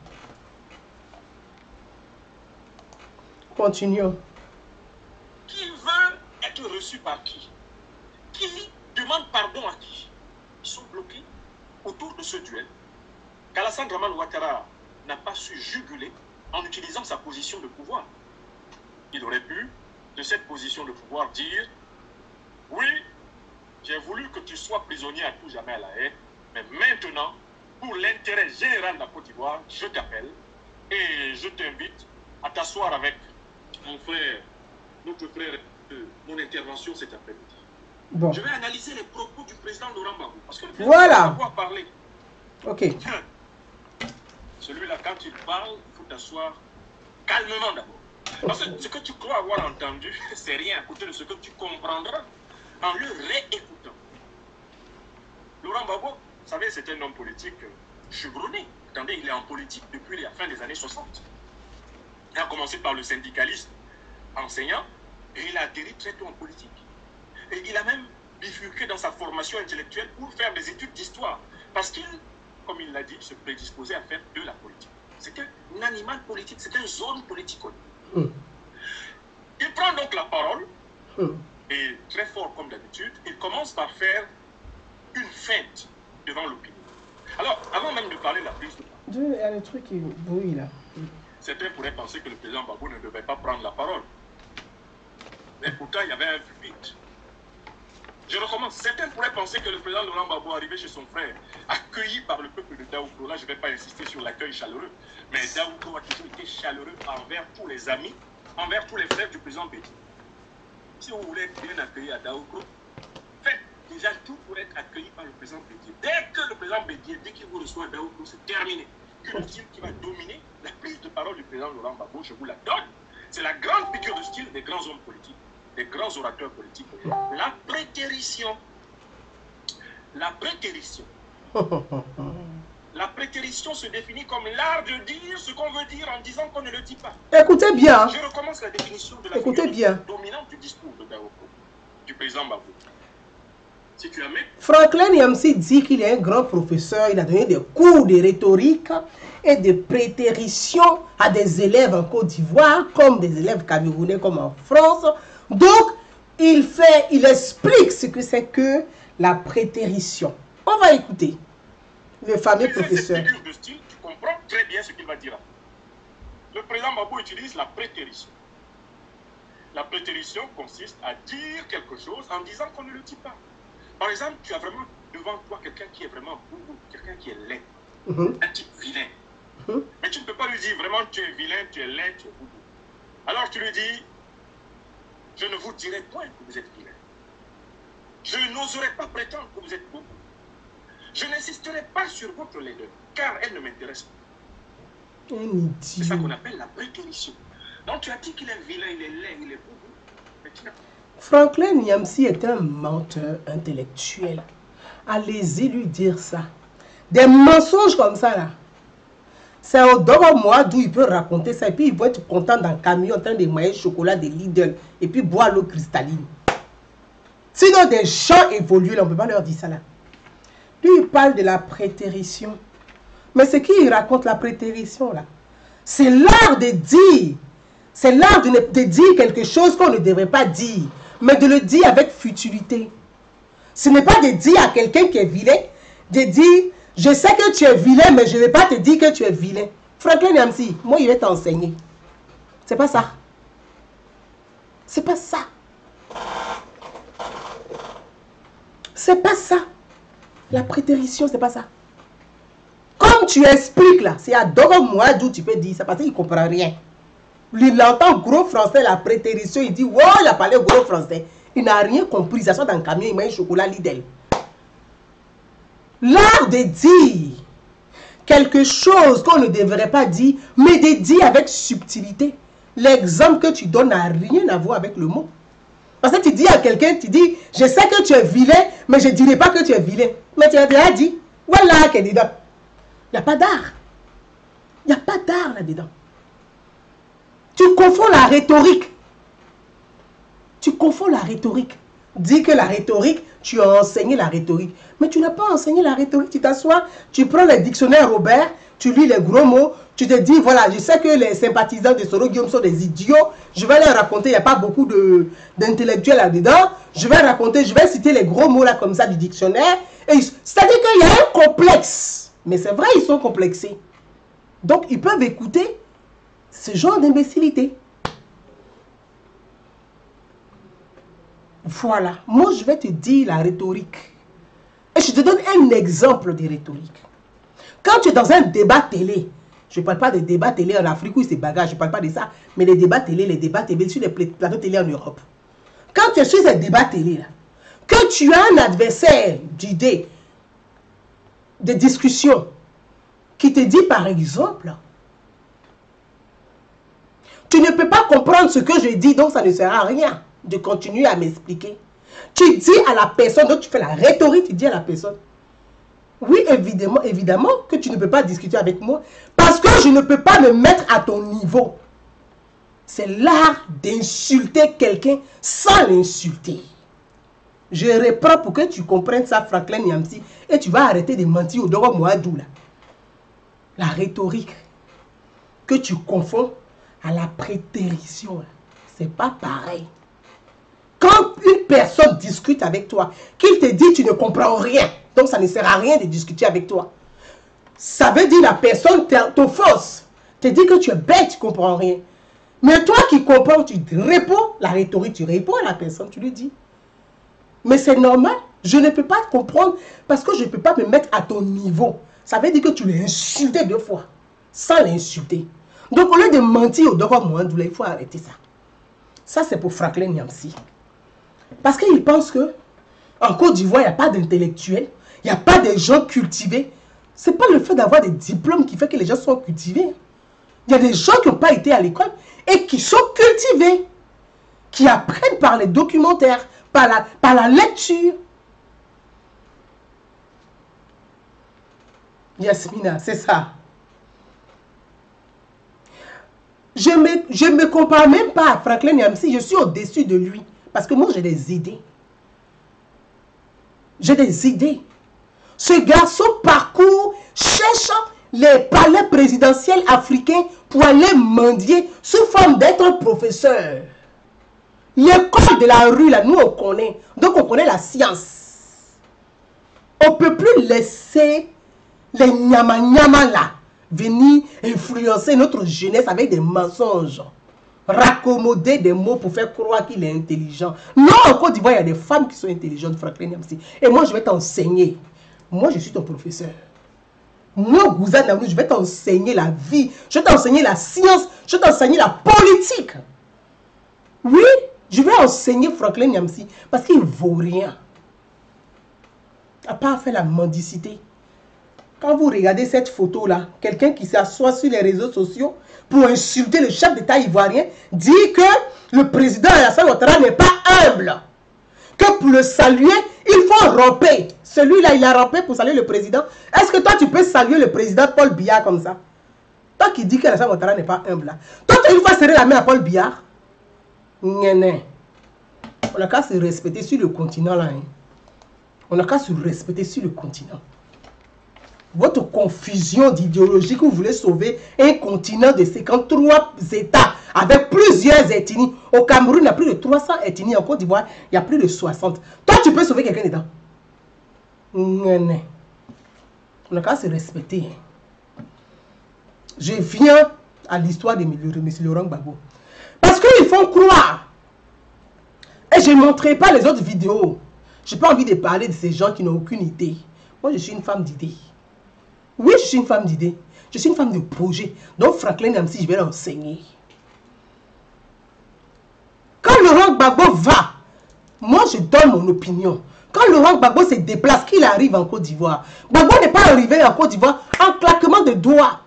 Continuons. Qui veut être reçu par qui? Qui demande pardon à qui? Ils sont bloqués autour de ce duel qu'Alassane Draman Ouattara n'a pas su juguler en utilisant sa position de pouvoir. Il aurait pu, de cette position de pouvoir, dire « Oui, j'ai voulu que tu sois prisonnier à tout jamais à la haie, mais maintenant, pour l'intérêt général de la Côte d'Ivoire, je t'appelle et je t'invite à t'asseoir avec mon frère, notre frère, mon intervention cet après-midi. » Bon. Je vais analyser les propos du président Laurent Gbagbo. Parce que le président Voilà. Gbagbo a parlé. Ok. Celui-là, quand il parle, il faut t'asseoir calmement d'abord. Parce que ce que tu crois avoir entendu, c'est rien à côté de ce que tu comprendras en le réécoutant. Laurent Gbagbo, vous savez, c'est un homme politique chevronné. Attendez, il est en politique depuis la fin des années 60. Il a commencé par le syndicalisme enseignant et il a atterri très tôt en politique. Et il a même bifurqué dans sa formation intellectuelle pour faire des études d'histoire. Parce qu'il, comme il l'a dit, se prédisposait à faire de la politique. C'est un animal politique, c'est un zone politique. Il prend donc la parole et très fort comme d'habitude, il commence par faire une feinte devant l'opinion. Alors, avant même de parler de la prise de parole, Il y a le truc qui brouille là. certains pourraient penser que le président Gbagbo ne devait pas prendre la parole. Mais pourtant, il y avait un vide. Je recommence. Certains pourraient penser que le président Laurent Gbagbo arrivé chez son frère, accueilli par le peuple de Daoukro. Là, je ne vais pas insister sur l'accueil chaleureux, mais Daoukro a toujours été chaleureux envers tous les amis, envers tous les frères du président Bédi. Si vous voulez être bien accueilli à Daoukro, faites déjà tout pour être accueilli par le président Bédi. Dès que le président Bédi, dès qu'il vous reçoit à Daoukro, c'est terminé. Une style qui va dominer la prise de parole du président Laurent Gbagbo, je vous la donne. C'est la grande figure de style des grands hommes politiques, des grands orateurs politiques. La prétérition. La prétérition. La prétérition se définit comme l'art de dire ce qu'on veut dire en disant qu'on ne le dit pas. Écoutez bien. Je recommence la définition de la Écoutez figure bien. dominante du discours de Daoukro, du président Gbagbo. Si tu amènes Franklin Nyamsi dit qu'il est un grand professeur. Il a donné des cours de rhétorique et de prétérition à des élèves en Côte d'Ivoire, comme des élèves camerounais, comme en France. Donc, il explique ce que c'est que la prétérition. On va écouter le fameux professeur. Cette figure de style, tu comprends très bien ce qu'il va dire. Le président Gbagbo utilise la prétérition. La prétérition consiste à dire quelque chose en disant qu'on ne le dit pas. Par exemple, tu as vraiment devant toi quelqu'un qui est vraiment boubou, quelqu'un qui est laid, un type vilain. Mais tu ne peux pas lui dire vraiment tu es vilain, tu es laid, tu es boubou. Alors tu lui dis, je ne vous dirai point que vous êtes vilain. Je n'oserai pas prétendre que vous êtes boubou. Je n'insisterai pas sur votre laideur, car elle ne m'intéresse pas. C'est ça qu'on appelle la prétérition. Donc tu as dit qu'il est vilain, il est laid, il est boubou. Mais tu n'as pas. Franklin Nyamsi est un menteur intellectuel. Allez-y lui dire ça. Des mensonges comme ça là. C'est au mois d'où il peut raconter ça. Et puis il va être content dans le camion en train de manger chocolat de Lidl. Et puis boire l'eau cristalline. Sinon des gens évolués, on ne peut pas leur dire ça là. Lui il parle de la prétérition. Mais c'est qui il raconte la prétérition là? C'est l'art de dire. C'est l'art de dire quelque chose qu'on ne devrait pas dire. Mais de le dire avec futilité. Ce n'est pas de dire à quelqu'un qui est vilain, de dire, je sais que tu es vilain, mais je ne vais pas te dire que tu es vilain. Franklin Niamsi, moi, il vais t'enseigner. C'est pas ça. C'est pas ça. C'est pas ça. La prétérition, c'est pas ça. Comme tu expliques là, c'est à Dogo Mouadou tu peux dire ça parce qu'il ne comprend rien. Il entend gros français, la prétérition, il dit, wow, il a parlé gros français. Il n'a rien compris, ça soit dans le camion, il met un chocolat Lidl. L'art de dire quelque chose qu'on ne devrait pas dire, mais de dire avec subtilité. L'exemple que tu donnes n'a rien à voir avec le mot. Parce que tu dis à quelqu'un, tu dis, je sais que tu es vilain, mais je ne dirai pas que tu es vilain. Mais tu as déjà dit, voilà, qu'il y a dedans. Il n'y a pas d'art. Il n'y a pas d'art là-dedans. Tu confonds la rhétorique. Tu confonds la rhétorique. Dis que la rhétorique, tu as enseigné la rhétorique. Mais tu n'as pas enseigné la rhétorique. Tu t'assois, tu prends le dictionnaire Robert, tu lis les gros mots, tu te dis, voilà, je sais que les sympathisants de Soro Guillaume sont des idiots. Je vais leur raconter, il n'y a pas beaucoup d'intellectuels là-dedans. Je vais raconter, je vais citer les gros mots là comme ça du dictionnaire. C'est-à-dire qu'il y a un complexe. Mais c'est vrai, ils sont complexés. Donc, ils peuvent écouter ce genre d'imbécilité. Voilà. Moi, je vais te dire la rhétorique. Et je te donne un exemple de rhétorique. Quand tu es dans un débat télé, je ne parle pas de débat télé en Afrique où c'est bagarre, je ne parle pas de ça, mais les débats télé sur les plateaux télé en Europe. Quand tu es sur ces débats télé là, que tu as un adversaire d'idées, de discussion, qui te dit par exemple, tu ne peux pas comprendre ce que je dis, donc ça ne sert à rien de continuer à m'expliquer. Tu dis à la personne, donc tu fais la rhétorique, tu dis à la personne, oui, évidemment que tu ne peux pas discuter avec moi, parce que je ne peux pas me mettre à ton niveau. C'est l'art d'insulter quelqu'un sans l'insulter. Je reprends pour que tu comprennes ça, Franklin Niamsi, et tu vas arrêter de mentir au Dogo Mouadou là. La rhétorique que tu confonds à la prétérition, c'est pas pareil. Quand une personne discute avec toi, qu'il te dit tu ne comprends rien, donc ça ne sert à rien de discuter avec toi. Ça veut dire la personne t'offense, te dit que tu es bête, tu ne comprends rien. Mais toi qui comprends, tu réponds, la rhétorique, tu réponds à la personne, tu lui dis. Mais c'est normal, je ne peux pas te comprendre parce que je ne peux pas me mettre à ton niveau. Ça veut dire que tu l'as insulté 2 fois, sans l'insulter. Donc au lieu de mentir au Dogo Mouadou, il faut arrêter ça. Ça c'est pour Franklin Niamsi. Parce qu'il pense que en Côte d'Ivoire, il n'y a pas d'intellectuels, il n'y a pas de gens cultivés. Ce n'est pas le fait d'avoir des diplômes qui fait que les gens sont cultivés. Il y a des gens qui n'ont pas été à l'école et qui sont cultivés, qui apprennent par les documentaires, par la lecture. Yasmina, c'est ça. Je ne me compare même pas à Franklin Niamsi, je suis au-dessus de lui. Parce que moi, j'ai des idées. J'ai des idées. Ce garçon parcourt, cherche les palais présidentiels africains pour aller mendier sous forme d'être professeur. L'école de la rue, là, nous, on connaît. Donc, on connaît la science. On ne peut plus laisser les nyama-nyama là venir influencer notre jeunesse avec des mensonges. Raccommoder des mots pour faire croire qu'il est intelligent. Non, en Côte d'Ivoire, il y a des femmes qui sont intelligentes, Franklin Niamsi. Et moi, je vais t'enseigner. Moi, je suis ton professeur. Moi, Gouza Naoulou, je vais t'enseigner la vie. Je vais t'enseigner la science. Je vais t'enseigner la politique. Oui, je vais enseigner Franklin Niamsi parce qu'il ne vaut rien. À part faire la mendicité. Quand vous regardez cette photo-là, quelqu'un qui s'assoit sur les réseaux sociaux pour insulter le chef d'État ivoirien, dit que le président Alassane Ouattara n'est pas humble. Que pour le saluer, il faut ramper. Celui-là, il a rampé pour saluer le président. Est-ce que toi, tu peux saluer le président Paul Biya comme ça? Toi qui dis qu'Alassane Ouattara n'est pas humble. Là. Toi, tu as une fois serré la main à Paul Biya. On n'a qu'à se respecter sur le continent là. Hein. On n'a qu'à se respecter sur le continent. Votre confusion d'idéologie que vous voulez sauver un continent de 53 États avec plusieurs ethnies. Au Cameroun, il y a plus de 300 ethnies. En Côte d'Ivoire, il y a plus de 60. Toi, tu peux sauver quelqu'un dedans. On n'a qu'à se respecter. je viens à l'histoire de M. Laurent Gbagbo. Parce qu'ils font croire. Et je ne montrerai pas les autres vidéos. Je n'ai pas envie de parler de ces gens qui n'ont aucune idée. Moi, je suis une femme d'idées. Oui, je suis une femme d'idées. Je suis une femme de projet. Donc, Franklin Nyamsi, je vais l'enseigner. Quand Laurent Gbagbo va, moi, je donne mon opinion. Quand Laurent Gbagbo se déplace, qu'il arrive en Côte d'Ivoire, Gbagbo n'est pas arrivé en Côte d'Ivoire en claquement de doigts.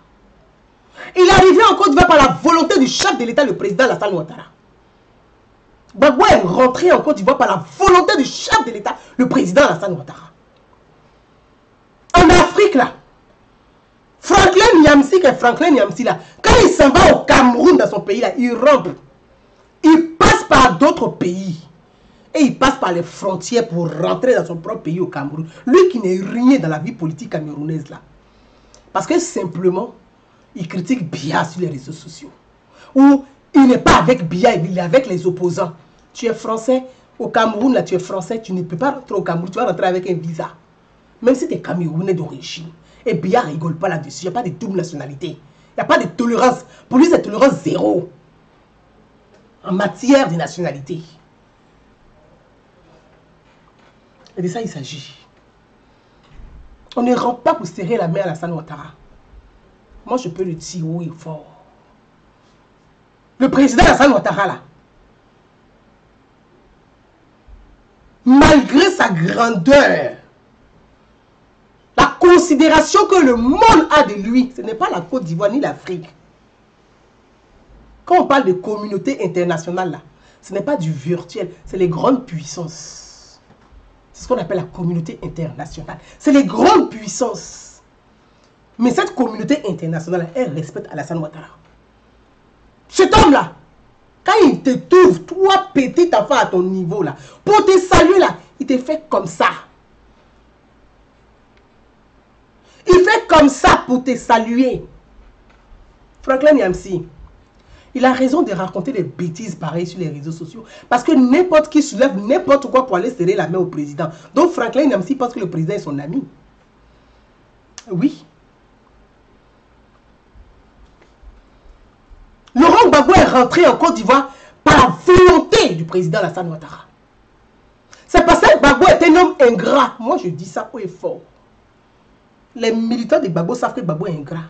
Il est arrivé en Côte d'Ivoire par la volonté du chef de l'État, le président Alassane Ouattara. Gbagbo est rentré en Côte d'Ivoire par la volonté du chef de l'État, le président Alassane Ouattara. En Afrique, là, Franklin Nyamsi, là, quand il s'en va au Cameroun, dans son pays, là, il rampe. Il passe par d'autres pays. Et il passe par les frontières pour rentrer dans son propre pays au Cameroun. Lui qui n'est rien dans la vie politique camerounaise, là. Parce que simplement, il critique Biya sur les réseaux sociaux. Ou il n'est pas avec Biya, il est avec les opposants. Tu es français, au Cameroun, là, tu es français, tu ne peux pas rentrer au Cameroun, tu vas rentrer avec un visa. Même si tu es Camerounais d'origine. Et Biya ne rigole pas là-dessus, il n'y a pas de double nationalité. Il n'y a pas de tolérance. Pour lui, c'est tolérance zéro. En matière de nationalité. Et de ça, il s'agit. On ne rentre pas pour serrer la main à Alassane Ouattara. Moi, je peux le dire haut et fort. Le président Alassane Ouattara, là, malgré sa grandeur, la considération que le monde a de lui, ce n'est pas la Côte d'Ivoire ni l'Afrique. Quand on parle de communauté internationale, là, ce n'est pas du virtuel, c'est les grandes puissances. C'est ce qu'on appelle la communauté internationale. C'est les grandes puissances. Mais cette communauté internationale, elle respecte Alassane Ouattara. Cet homme-là, quand il te trouve, toi, petit enfant à ton niveau, là, pour te saluer, là, il te fait comme ça. Il fait comme ça pour te saluer. Franklin Nyamsi, il a raison de raconter des bêtises pareilles sur les réseaux sociaux. Parce que n'importe qui soulève n'importe quoi pour aller serrer la main au président. Donc Franklin Nyamsi pense que le président est son ami. Oui. Laurent Gbagbo est rentré en Côte d'Ivoire par la volonté du président Alassane Ouattara. C'est parce que Gbagbo est un homme ingrat. Moi, je dis ça haut et fort. Les militants de Gbagbo savent que Gbagbo est ingrat.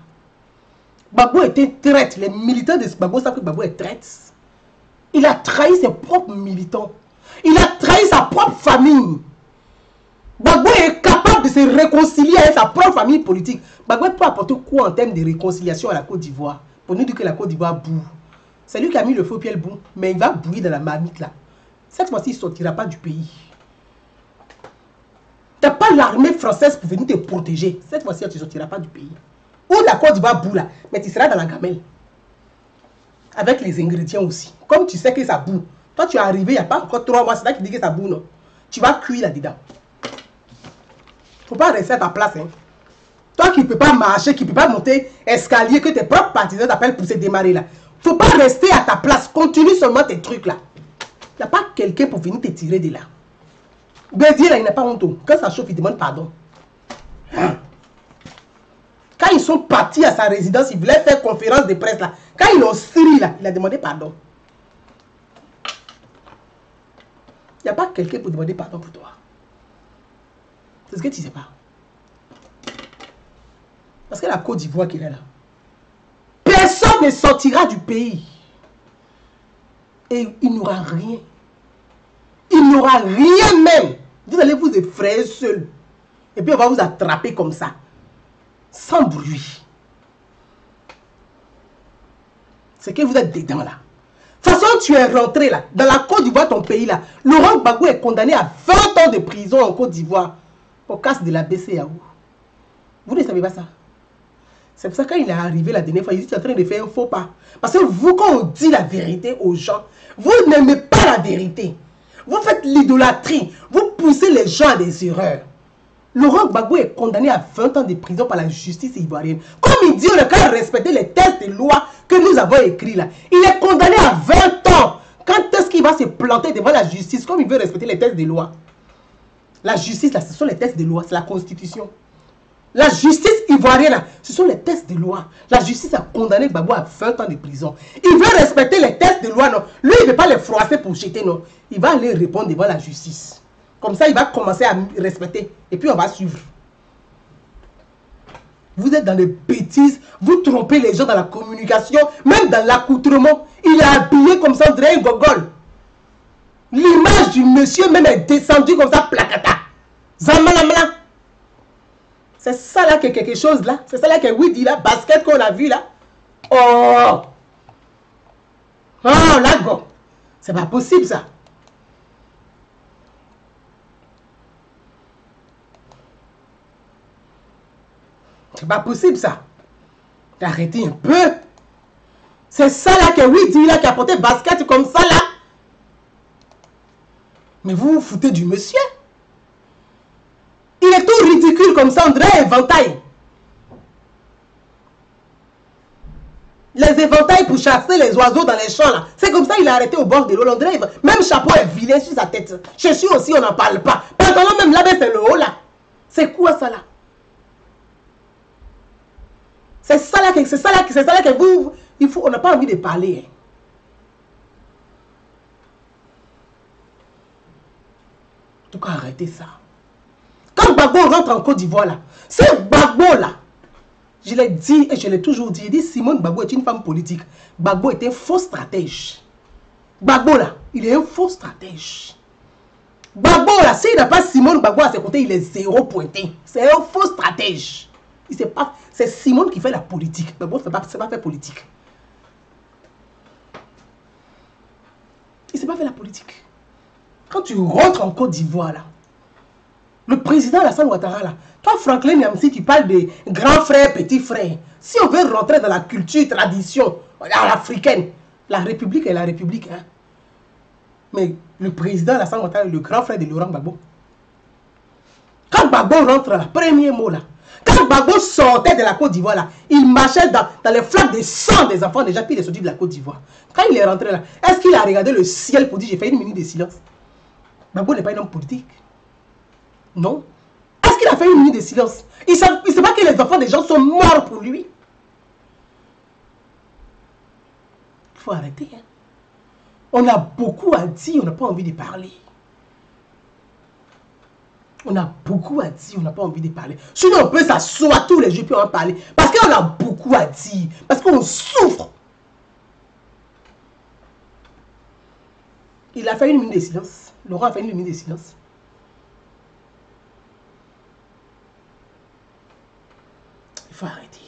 Gbagbo était traître. Les militants de Gbagbo savent que Gbagbo est traître. Il a trahi ses propres militants. Il a trahi sa propre famille. Gbagbo est capable de se réconcilier avec sa propre famille politique. Gbagbo peut apporter quoi en termes de réconciliation à la Côte d'Ivoire? Pour nous dire que la Côte d'Ivoire boue. C'est lui qui a mis le feu pied le bout. Mais il va bouillir dans la marmite là. Cette fois-ci, il ne sortira pas du pays. Tu n'as pas l'armée française pour venir te protéger. Cette fois-ci, tu ne sortiras pas du pays. Ou la Côte d'Ivoire boue là. Mais tu seras dans la gamelle. Avec les ingrédients aussi. Comme tu sais que ça boue. Toi, tu es arrivé il n'y a pas encore 3 mois. C'est là qui dit que ça boue, non? Tu vas cuire là-dedans. Il ne faut pas rester à ta place, hein. Toi qui ne peux pas marcher, qui ne peux pas monter escalier, que tes propres partisans t'appellent pour se démarrer là. Il ne faut pas rester à ta place. Continue seulement tes trucs là. Il n'y a pas quelqu'un pour venir te tirer de là. Bédier là, il n'a pas honte. Quand ça chauffe, il demande pardon. Hein? Quand ils sont partis à sa résidence, ils voulaient faire conférence de presse là. Quand ils l'ont serré là, il a demandé pardon. Il n'y a pas quelqu'un pour demander pardon pour toi. C'est ce que tu ne sais pas. Parce que la Côte d'Ivoire qui est là, personne ne sortira du pays. Et il n'y aura rien. Il n'y aura rien même. Vous allez vous effrayer seul. Et puis on va vous attraper comme ça. Sans bruit. C'est que vous êtes dedans là. De toute façon, tu es rentré là. Dans la Côte d'Ivoire, ton pays là. Laurent Gbagbo est condamné à 20 ans de prison en Côte d'Ivoire. Pour casse de la BCAO. Vous ne savez pas ça? C'est pour ça que quand il est arrivé la dernière fois, il était en train de faire un faux pas. Parce que vous, quand on dit la vérité aux gens, vous n'aimez pas la vérité. Vous faites l'idolâtrie. Vous poussez les gens à des erreurs. Laurent Gbagbo est condamné à 20 ans de prison par la justice ivoirienne. Comme il dit, on a qu'à respecter les textes de loi que nous avons écrits là. Il est condamné à 20 ans. Quand est-ce qu'il va se planter devant la justice comme il veut respecter les textes de loi? La justice là, ce sont les textes de loi, c'est la constitution. La justice ivoirienne Ivoiriens, ce sont les textes de loi. La justice a condamné Gbagbo à 20 ans de prison. Il veut respecter les textes de loi, non. Lui, il ne veut pas les froisser pour jeter, non. Il va aller répondre devant la justice. Comme ça, il va commencer à respecter. Et puis, on va suivre. Vous êtes dans des bêtises. Vous trompez les gens dans la communication, même dans l'accoutrement. Il est habillé comme ça, on dirait un gogol. L'image du monsieur même est descendue comme ça, placata. Zamalamala. C'est ça là que quelque chose là. C'est ça là que oui dit là, basket qu'on a vu là. Oh. Oh là, go. C'est pas possible ça. C'est pas possible ça. Arrêtez un peu. C'est ça là que oui dit là qui a porté basket comme ça là. Mais vous vous foutez du monsieur. Il est tout ridicule comme ça, on dirait un éventail. Les éventails pour chasser les oiseaux dans les champs là. C'est comme ça il a arrêté au bord de l'eau. Même chapeau est vilain sur sa tête. Chaussures aussi on n'en parle pas. Pantalon même là-bas c'est le haut là. C'est quoi ça là? C'est ça là que vous... Il faut, on n'a pas envie de parler. Hein. En tout cas, arrêtez ça. Quand Gbagbo rentre en Côte d'Ivoire là, c'est Gbagbo là. Je l'ai dit et je l'ai toujours dit. Il dit Simone Gbagbo est une femme politique. Gbagbo est un faux stratège. Gbagbo là, il est un faux stratège. Gbagbo là, s'il n'a pas Simone Gbagbo à ses côtés, il est zéro pointé. C'est un faux stratège. C'est Simone qui fait la politique. Gbagbo ne sait pas faire politique. Il ne sait pas faire la politique. Quand tu rentres en Côte d'Ivoire là, le président Alassane Ouattara là, toi Franklin Nyamsi qui parle de grand frère, petit frère, si on veut rentrer dans la culture, tradition africaine, la République est la République. Hein. Mais le président Alassane Ouattara est le grand frère de Laurent Gbagbo. Quand Gbagbo rentre là, premier mot là, quand Gbagbo sortait de la Côte d'Ivoire là, il marchait dans les flaques de sang des enfants déjà, puis il est sorti de la Côte d'Ivoire. Quand il est rentré là, est-ce qu'il a regardé le ciel pour dire j'ai fait une minute de silence? Gbagbo n'est pas un homme politique. Non. Est-ce qu'il a fait une minute de silence? Il ne sait pas que les enfants des gens sont morts pour lui. Il faut arrêter. Hein. On a beaucoup à dire, on n'a pas envie de parler. On a beaucoup à dire, on n'a pas envie de parler. Sinon, on peut s'asseoir tous les jours puis on va parler. Parce qu'on a beaucoup à dire. Parce qu'on souffre. Il a fait une minute de silence. Laurent a fait une minute de silence. Il faut arrêter.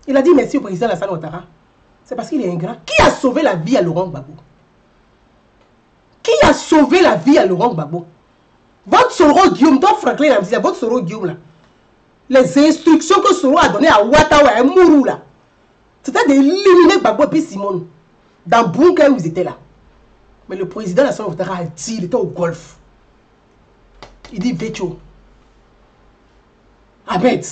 Il a dit merci au président Alassane Ouattara. C'est parce qu'il est ingrat. Qui a sauvé la vie à Laurent Gbagbo? Qui a sauvé la vie à Laurent Gbagbo? Votre Soro Guillaume, toi Franklin, votre Soro Guillaume là. Les instructions que Soro a données à Ouattara et à Mourou là, c'était d'éliminer Gbagbo et puis Simone. Dans Bunker où ils étaient là. Mais le président Alassane Ouattara a dit, il était au golf. Il dit Vécho. Ahmed,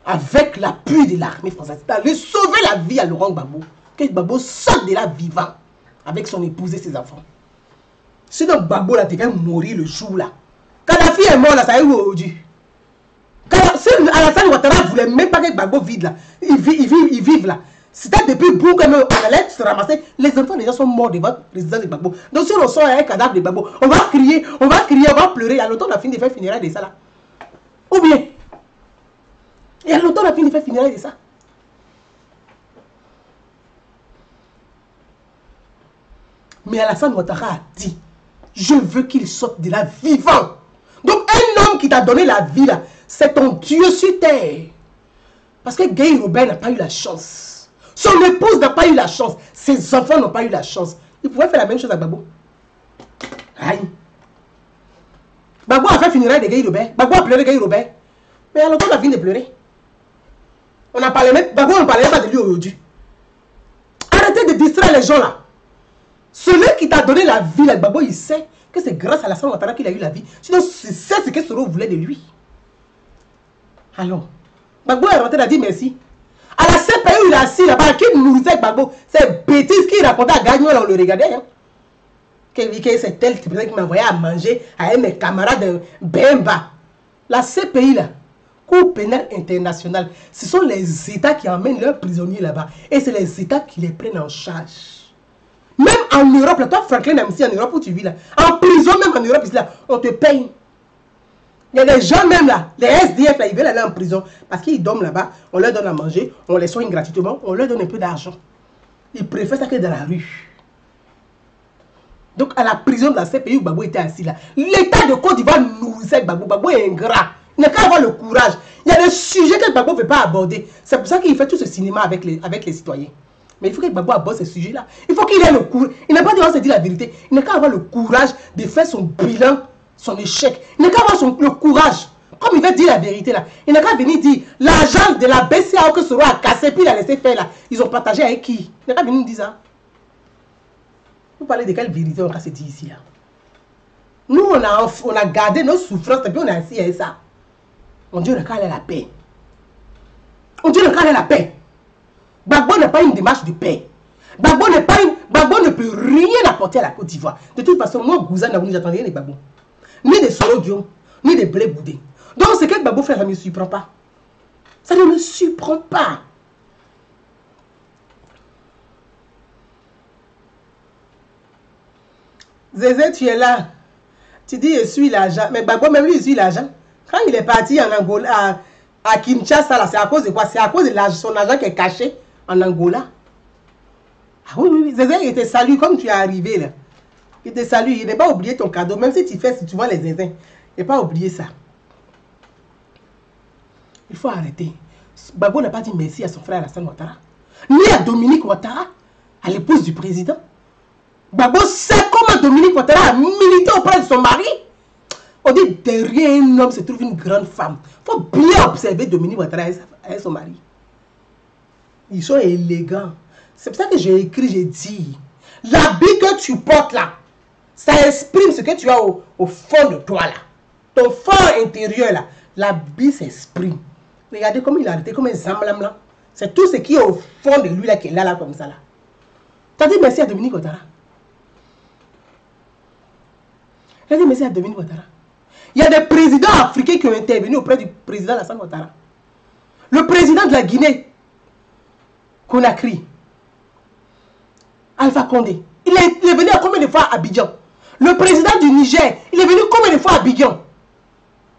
avec l'appui de l'armée française, il allait sauver la vie à Laurent Gbagbo. Que Gbagbo sorte de là vivant avec son épouse et ses enfants. Sinon Gbagbo là devait mourir le jour là. Kadhafi est mort là, ça y est aujourd'hui. Si Alassane Ouattara ne voulait même pas que Gbagbo vive là, il vive là. C'était depuis bout que on allait se ramasser. Les enfants déjà sont morts devant le président de Gbagbo. Donc si on sort un cadavre de Gbagbo, on va crier, on va pleurer. Il y a longtemps on a fini de faire funérailles de ça là. Ou bien, il y a longtemps on a fini de faire funérailles de ça. Mais Alassane Ouattara a dit, je veux qu'il sorte de là vivant. Donc un homme qui t'a donné la vie là, c'est ton Dieu sur terre. Parce que Guy Robert n'a pas eu la chance. Son épouse n'a pas eu la chance. Ses enfants n'ont pas eu la chance. Il pouvait faire la même chose à Gbagbo. Aïe. Gbagbo a fait funérailles de Guy Robert. Gbagbo a pleuré Guy Robert. Mais à longtemps on a fini de pleurer. On a parlé même. Gbagbo on ne parlait pas de lui aujourd'hui. Arrêtez de distraire les gens là. Celui qui t'a donné la vie, là, Gbagbo, il sait que c'est grâce à Alassane Ouattara qu'il a eu la vie. Sinon, c'est ce que Soro voulait de lui. Alors, Gbagbo est rentré, il a dit merci. À la CPI, il a assis là-bas, qui nourrissait Gbagbo. C'est bêtise qu'il racontait à Gagnon, là, on le regardait. Hein. Que c'est tel qui m'a envoyé à manger avec mes camarades de Bemba. La CPI, là, Cour pénale internationale, ce sont les États qui emmènent leurs prisonniers là-bas. Et c'est les États qui les prennent en charge. Même en Europe, là, toi, Franklin Amnesty, en Europe où tu vis là, en prison, même en Europe, ici, là, on te paye. Il y a des gens même là, les SDF là, ils veulent aller en prison parce qu'ils dorment là-bas, on leur donne à manger, on les soigne gratuitement, on leur donne un peu d'argent. Ils préfèrent ça que dans la rue. Donc à la prison de la CPI où Gbagbo était assis là, l'État de Côte d'Ivoire nourrissait Gbagbo. Gbagbo est ingrat. Il n'a qu'à avoir le courage. Il y a des sujets que Gbagbo ne veut pas aborder. C'est pour ça qu'il fait tout ce cinéma avec les citoyens. Mais il faut que Gbagbo aborde ces sujets-là. Il faut qu'il ait le courage. Il n'a pas dit se dire la vérité. Il n'a qu'à avoir le courage de faire son bilan, son échec. Il n'a qu'à avoir le courage. Comme il veut dire la vérité là. Il n'a qu'à venir dire l'argent de la BCAO que Soro a cassé puis il a laissé faire là. Ils ont partagé avec qui? Il n'a qu'à venir nous dire ça. Vous parlez de quelle vérité on va se dire ici là? Nous on a gardé nos souffrances et puis on a assis avec ça. On dit on a qu'à aller la paix. On dit on a qu'à aller la paix. Gbagbo n'est pas une démarche de paix. Gbagbo ne peut rien apporter à la Côte d'Ivoire. De toute façon, moi, Gouza, vous n'attendez rien de Gbagbo. Ni de Soro Diom, ni de Blé Boudé. Donc, ce que Gbagbo fait, ça ne me surprend pas. Ça ne me surprend pas. Zézé, tu es là. Tu dis, je suis l'argent. Mais Gbagbo, même lui, il suit l'argent. Quand il est parti en Angola, à Kinshasa, c'est à cause de quoi? C'est à cause de son argent qui est caché en Angola. Ah oui, oui, Zézé, il te salue comme tu es arrivé là. Il te salue, il n'est pas oublié ton cadeau. Même si tu vois les Zézé, il n'est pas oublié ça. Il faut arrêter. Gbagbo n'a pas dit merci à son frère Alassane Ouattara. Ni à Dominique Ouattara, à l'épouse du président. Gbagbo sait comment Dominique Ouattara a milité auprès de son mari. On dit derrière un homme se trouve une grande femme. Il faut bien observer Dominique Ouattara et son mari. Ils sont élégants. C'est pour ça que j'ai écrit, j'ai dit, l'habit que tu portes là, ça exprime ce que tu as au fond de toi là. Ton fort intérieur là, l'habit s'exprime. Regardez comment il a arrêté, comme un zamblam là. C'est tout ce qui est au fond de lui là, qui est là comme ça là. Tu as dit merci à Dominique Ouattara. Tu as dit merci à Dominique Ouattara. Il y a des présidents africains qui ont intervenu auprès du président Alassane Ouattara. Le président de la Guinée, Conakry, Alpha Condé, il est venu à combien de fois à Abidjan? Le président du Niger, il est venu combien de fois à Abidjan?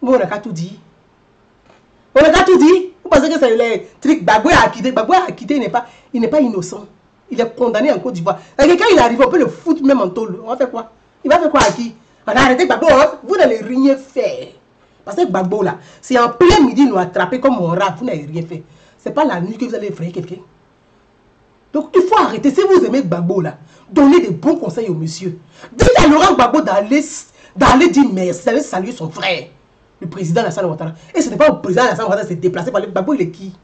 Bon, on n'a qu'à tout dire. On n'a qu'à tout dire. Vous pensez que c'est les trucs Gbagbo a quitté? Gbagbo a quitté, il n'est pas innocent. Il est condamné en Côte d'Ivoire. Quand il arrive, on peut le foutre même en tôle. On va faire quoi? Il va faire quoi à qui? On a arrêté Gbagbo, hein? Vous n'allez rien faire. Parce que Gbagbo là, c'est en plein midi, nous attraper comme on rap, vous n'avez rien fait. C'est pas la nuit que vous allez effrayer quelqu'un. Donc il faut arrêter. Si vous aimez Gbagbo là, donnez des bons conseils au monsieur. Dites à Laurent Gbagbo d'aller dire merci, d'aller saluer son frère, le président Alassane Ouattara. Et ce n'est pas au président Alassane Ouattara de se déplacer par le Gbagbo, il est qui?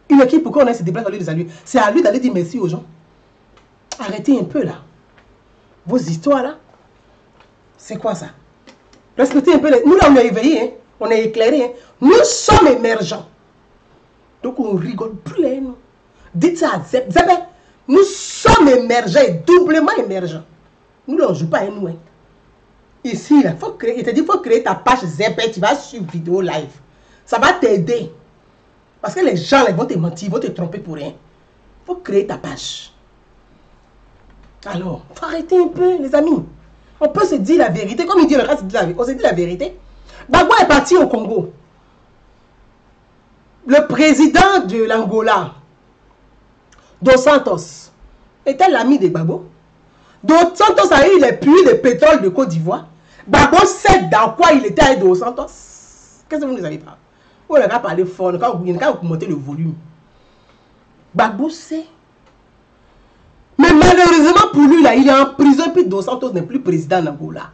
Il est qui pour qu'on aille se déplacer à lui de saluer? C'est à lui d'aller dire merci aux gens. Arrêtez un peu là. Vos histoires là. C'est quoi ça? Respectez un peu les... Nous là on est éveillés, hein? On est éclairés. Hein? Nous sommes émergents. Donc on rigole plus là, nous. Dites ça à Zep. Zep, nous sommes émergents et doublement émergents. Nous là on ne joue pas à nous. Hein? Ici là, faut créer, il te dit faut créer ta page Zep, tu vas sur vidéo live. Ça va t'aider. Parce que les gens là, vont te mentir, ils vont te tromper pour rien. Faut créer ta page. Alors, faut arrêter un peu les amis. On peut se dire la vérité, comme il dit le reste, on se dit la vérité. Gbagbo est parti au Congo. Le président de l'Angola, Dos Santos, était l'ami de Gbagbo. Dos Santos a eu les puits de pétrole de Côte d'Ivoire. Gbagbo sait dans quoi il était avec Dos Santos. Qu'est-ce que vous ne savez pas? Vous n'avez pas parlé fort, vous n'avez pas augmenté le volume. Gbagbo sait. Mais malheureusement pour lui, là, il est en prison, puis Dos Santos n'est plus président d'Angola.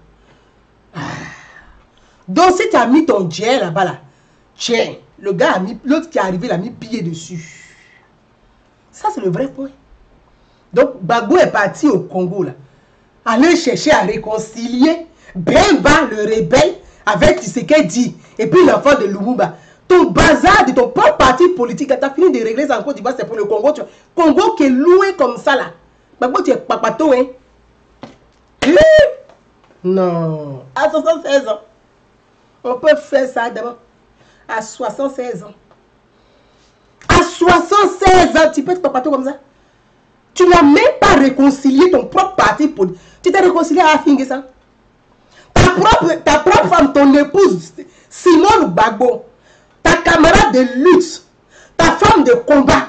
Donc si tu as mis ton jet là-bas, là, tiens, le gars a mis, l'autre qui est arrivé, il a mis pied dessus. Ça, c'est le vrai point. Donc, Gbagbo est parti au Congo, là, aller chercher à réconcilier Bemba, le rebelle, avec Tshisekedi, et puis l'enfant de Lumumba. Ton bazar de ton propre parti politique, tu as fini de régler ça en Côte d'Ivoire, c'est pour le Congo. Congo qui est loin comme ça, là. Gbagbo, tu es papato, hein? Non. À 76 ans. On peut faire ça d'abord à 76 ans. À 76 ans, tu peux te comporter comme ça. Tu n'as même pas réconcilié ton propre parti politique. Tu t'es réconcilié à Finguessan. Ta propre femme, ton épouse, Simone Gbagbo, ta camarade de lutte, ta femme de combat,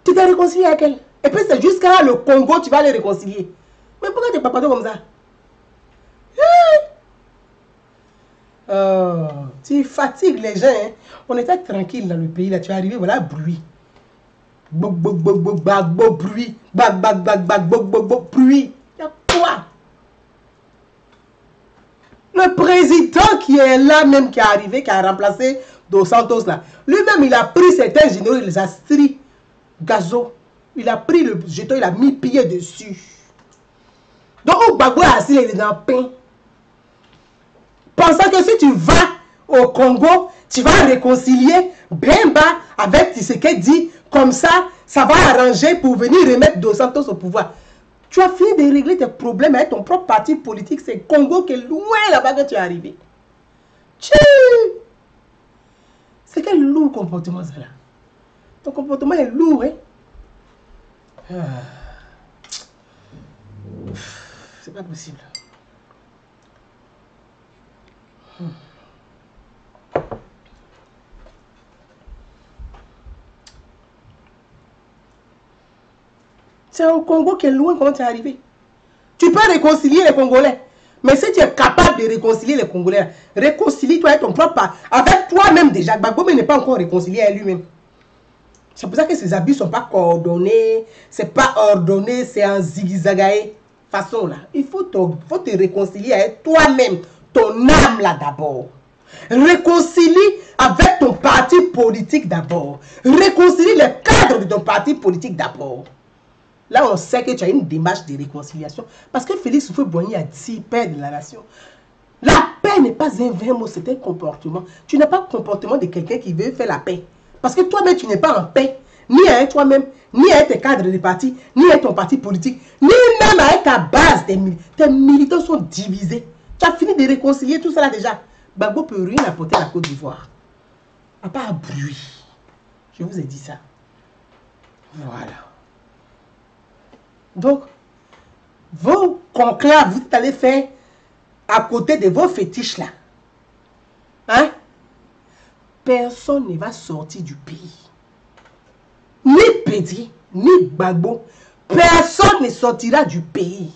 tu t'es réconcilié avec elle. Et puis c'est jusqu'à le Congo, tu vas les réconcilier. Mais pourquoi tu n'es pas parti comme ça? Tu fatigues les gens. Hein? On était tranquille dans le pays, là. Tu es arrivé, voilà, bruit. Bruit. Bruit. Il y a quoi? Le président qui est là, même qui est arrivé, qui a remplacé Dos Santos, là. Lui-même, il a pris certains généraux, il les a stris. Gazo. Il a pris le jeton, il a mis pied dessus. Donc, Gbagbo est assis, il est dans le pain. Pensant que si tu vas au Congo, tu vas réconcilier Bemba avec Tshisekedi, comme ça, ça va arranger pour venir remettre Dos Santos au pouvoir. Tu as fini de régler tes problèmes avec ton propre parti politique, c'est Congo qui est loin là-bas que tu es arrivé. C'est quel lourd comportement ça là. Ton comportement est lourd, hein. C'est pas possible. C'est un Congo qui est loin, comment tu es arrivé? Tu peux réconcilier les Congolais. Mais si tu es capable de réconcilier les Congolais, réconcilie-toi avec ton propre... Avec toi-même déjà. Gbagbo n'est pas encore réconcilié avec lui-même. C'est pour ça que ses habits ne sont pas coordonnés. C'est pas ordonné, c'est en zigzagaé. Façon là. Il faut te réconcilier avec toi-même. Ton âme là d'abord. Réconcilie avec ton parti politique d'abord. Réconcilie les cadres de ton parti politique d'abord. Là, on sait que tu as une démarche de réconciliation. Parce que Félix Houphouët-Boigny a dit père de la nation. La paix n'est pas un vrai mot, c'est un comportement. Tu n'as pas le comportement de quelqu'un qui veut faire la paix. Parce que toi-même, tu n'es pas en paix. Ni avec toi-même, ni avec tes cadres de parti, ni avec ton parti politique, ni même avec ta base. Tes militants sont divisés. Tu as fini de réconcilier tout ça là déjà. Gbagbo ne peut rien apporter à la Côte d'Ivoire. À part bruit. Je vous ai dit ça. Voilà. Donc, vos conclaves, vous allez faire à côté de vos fétiches là. Hein? Personne ne va sortir du pays. Ni Pédi, ni Gbagbo. Personne ne sortira du pays.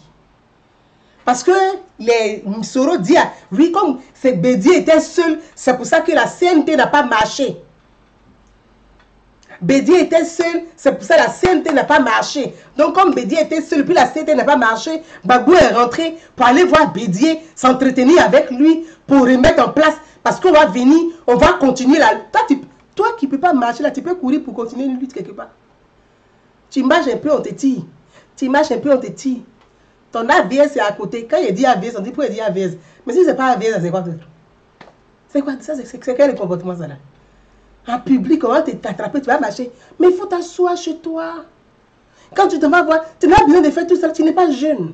Parce que les Msoro disent, oui, comme Bédié était seul, c'est pour ça que la CNT n'a pas marché. Bédié était seul, c'est pour ça que la CNT n'a pas marché. Donc comme Bédié était seul, puis la CNT n'a pas marché, Gbagbo est rentré pour aller voir Bédié, s'entretenir avec lui, pour remettre en place. Parce qu'on va venir, on va continuer la lutte. Toi qui ne peux pas marcher là, tu peux courir pour continuer une lutte quelque part. Tu marches un peu, on te tire. Tu marches un peu, on te tire. Ton AVS est à côté. Quand il dit AVS, on dit pourquoi il dit AVS. Mais si ce n'est pas AVS, c'est quoi? C'est quoi ça? C'est quel comportement ça là? En public, on va t'attraper, tu vas marcher. Mais il faut t'asseoir chez toi. Quand tu te vas voir, tu n'as pas besoin de faire tout ça, tu n'es pas jeune.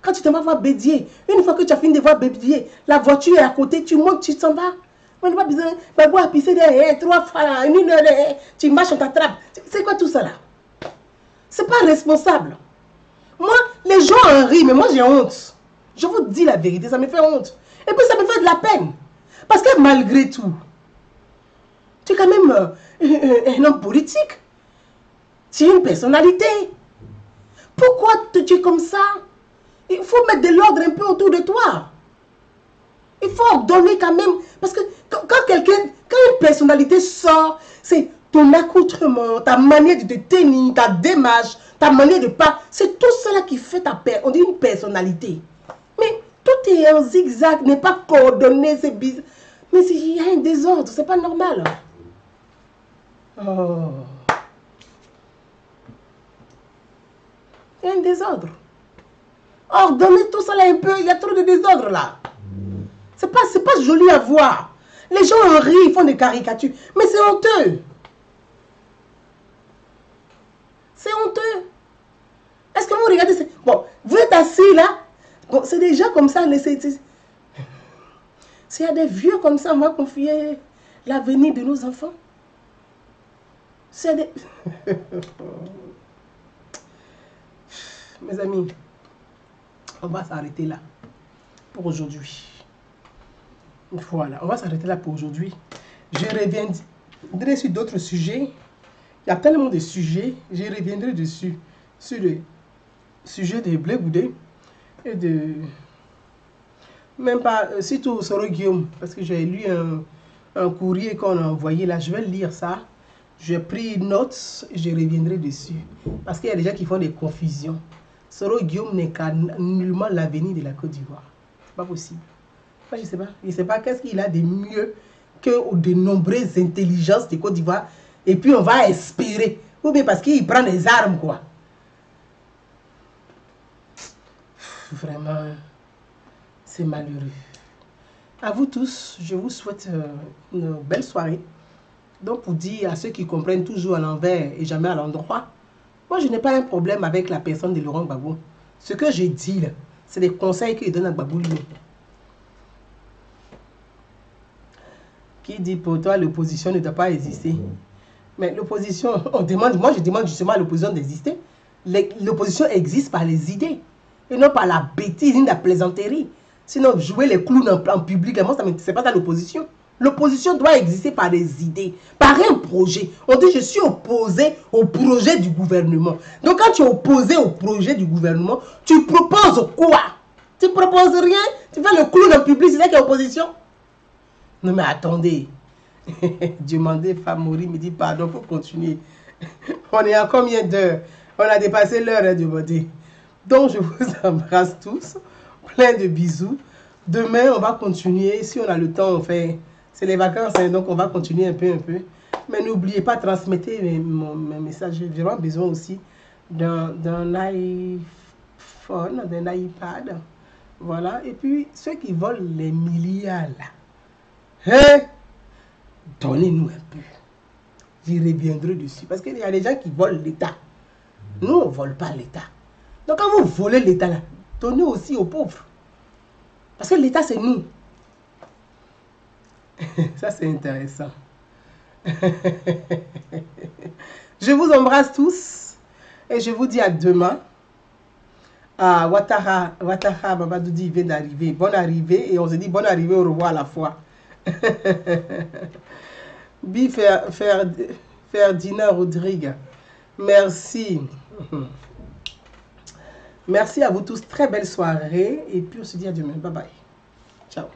Quand tu te vas voir Bédié, une fois que tu as fini de voir Bédié, la voiture est à côté, tu montes, tu t'en vas. On n'a pas besoin de pisser derrière, 3 fois, 1 heure derrière, tu marches, on t'attrape. C'est quoi tout ça là? C'est pas responsable. Moi, les gens en rient, mais moi j'ai honte. Je vous dis la vérité, ça me fait honte. Et puis ça me fait de la peine. Parce que malgré tout, tu es quand même un homme politique. Tu es une personnalité. Pourquoi tu es comme ça? Il faut mettre de l'ordre un peu autour de toi. Il faut ordonner quand même. Parce que quand une personnalité sort, c'est ton accoutrement, ta manière de te tenir, ta démarche, ta manière de parler. C'est tout cela qui fait on dit une personnalité. Mais tout est en zigzag, n'est pas coordonné, c'est bizarre. Mais il y a un désordre, c'est pas normal. Oh. Il y a un désordre. Ordonnez tout ça là un peu, il y a trop de désordre là. C'est pas joli à voir. Les gens en rient, ils font des caricatures. Mais c'est honteux. C'est honteux. Est-ce que vous regardez? Bon, vous êtes assis là. Bon, c'est déjà comme ça. C'est à des vieux comme ça, on va confier l'avenir de nos enfants. C'est des... Mes amis, on va s'arrêter là pour aujourd'hui. Voilà, on va s'arrêter là pour aujourd'hui. Je reviendrai sur d'autres sujets. Il y a tellement de sujets, je reviendrai dessus. Sur le sujet de Blé Goudé et de... Même pas, surtout Soro Guillaume, parce que j'ai lu un courrier qu'on a envoyé là. Je vais lire ça. J'ai pris notes et je reviendrai dessus. Parce qu'il y a des gens qui font des confusions. Soro Guillaume n'est nullement l'avenir de la Côte d'Ivoire. C'est pas possible. Moi, je ne sais pas. Je ne sais pas qu'est-ce qu'il a de mieux que de nombreuses intelligences de Côte d'Ivoire. Et puis on va espérer. Ou bien parce qu'il prend des armes, quoi. Vraiment, c'est malheureux. À vous tous, je vous souhaite une belle soirée. Donc, pour dire à ceux qui comprennent toujours à l'envers et jamais à l'endroit, moi, je n'ai pas un problème avec la personne de Laurent Gbagbo. Ce que je dis, là, c'est des conseils qu'il donne à Gbagbo lui. Qui dit pour toi, l'opposition ne doit pas exister. Mais l'opposition, on demande, moi je demande justement à l'opposition d'exister. L'opposition existe par les idées. Et non par la bêtise, ni la plaisanterie. Sinon, jouer les clowns en public, moi, c'est pas ça l'opposition. L'opposition doit exister par des idées, par un projet. On dit je suis opposé au projet du gouvernement. Donc quand tu es opposé au projet du gouvernement, tu proposes quoi? Tu proposes rien? Tu fais le clown en public, c'est ça qui est opposition? Non mais attendez. Demander Famori me dit pardon, il faut continuer. On est à combien d'heures? On a dépassé l'heure à demander. Donc je vous embrasse tous. Plein de bisous. Demain, on va continuer. Si on a le temps, on fait... C'est les vacances, hein, donc on va continuer un peu. Mais n'oubliez pas, transmettez mes messages. J'ai vraiment besoin aussi d'un iPhone, d'un iPad. Voilà. Et puis, ceux qui volent les milliards, là, hein, donnez-nous un peu. J'y reviendrai dessus. Parce qu'il y a des gens qui volent l'État. Nous, on ne vole pas l'État. Donc, quand vous volez l'État, là, donnez aussi aux pauvres. Parce que l'État, c'est nous. Ça, c'est intéressant. Je vous embrasse tous. Et je vous dis à demain. Ah, Ouattara Mamadou vient d'arriver. Bonne arrivée. Et on se dit bonne arrivée, au revoir à la fois. Ferdinand Rodrigue. Merci. Merci à vous tous. Très belle soirée. Et puis on se dit à demain. Bye bye. Ciao.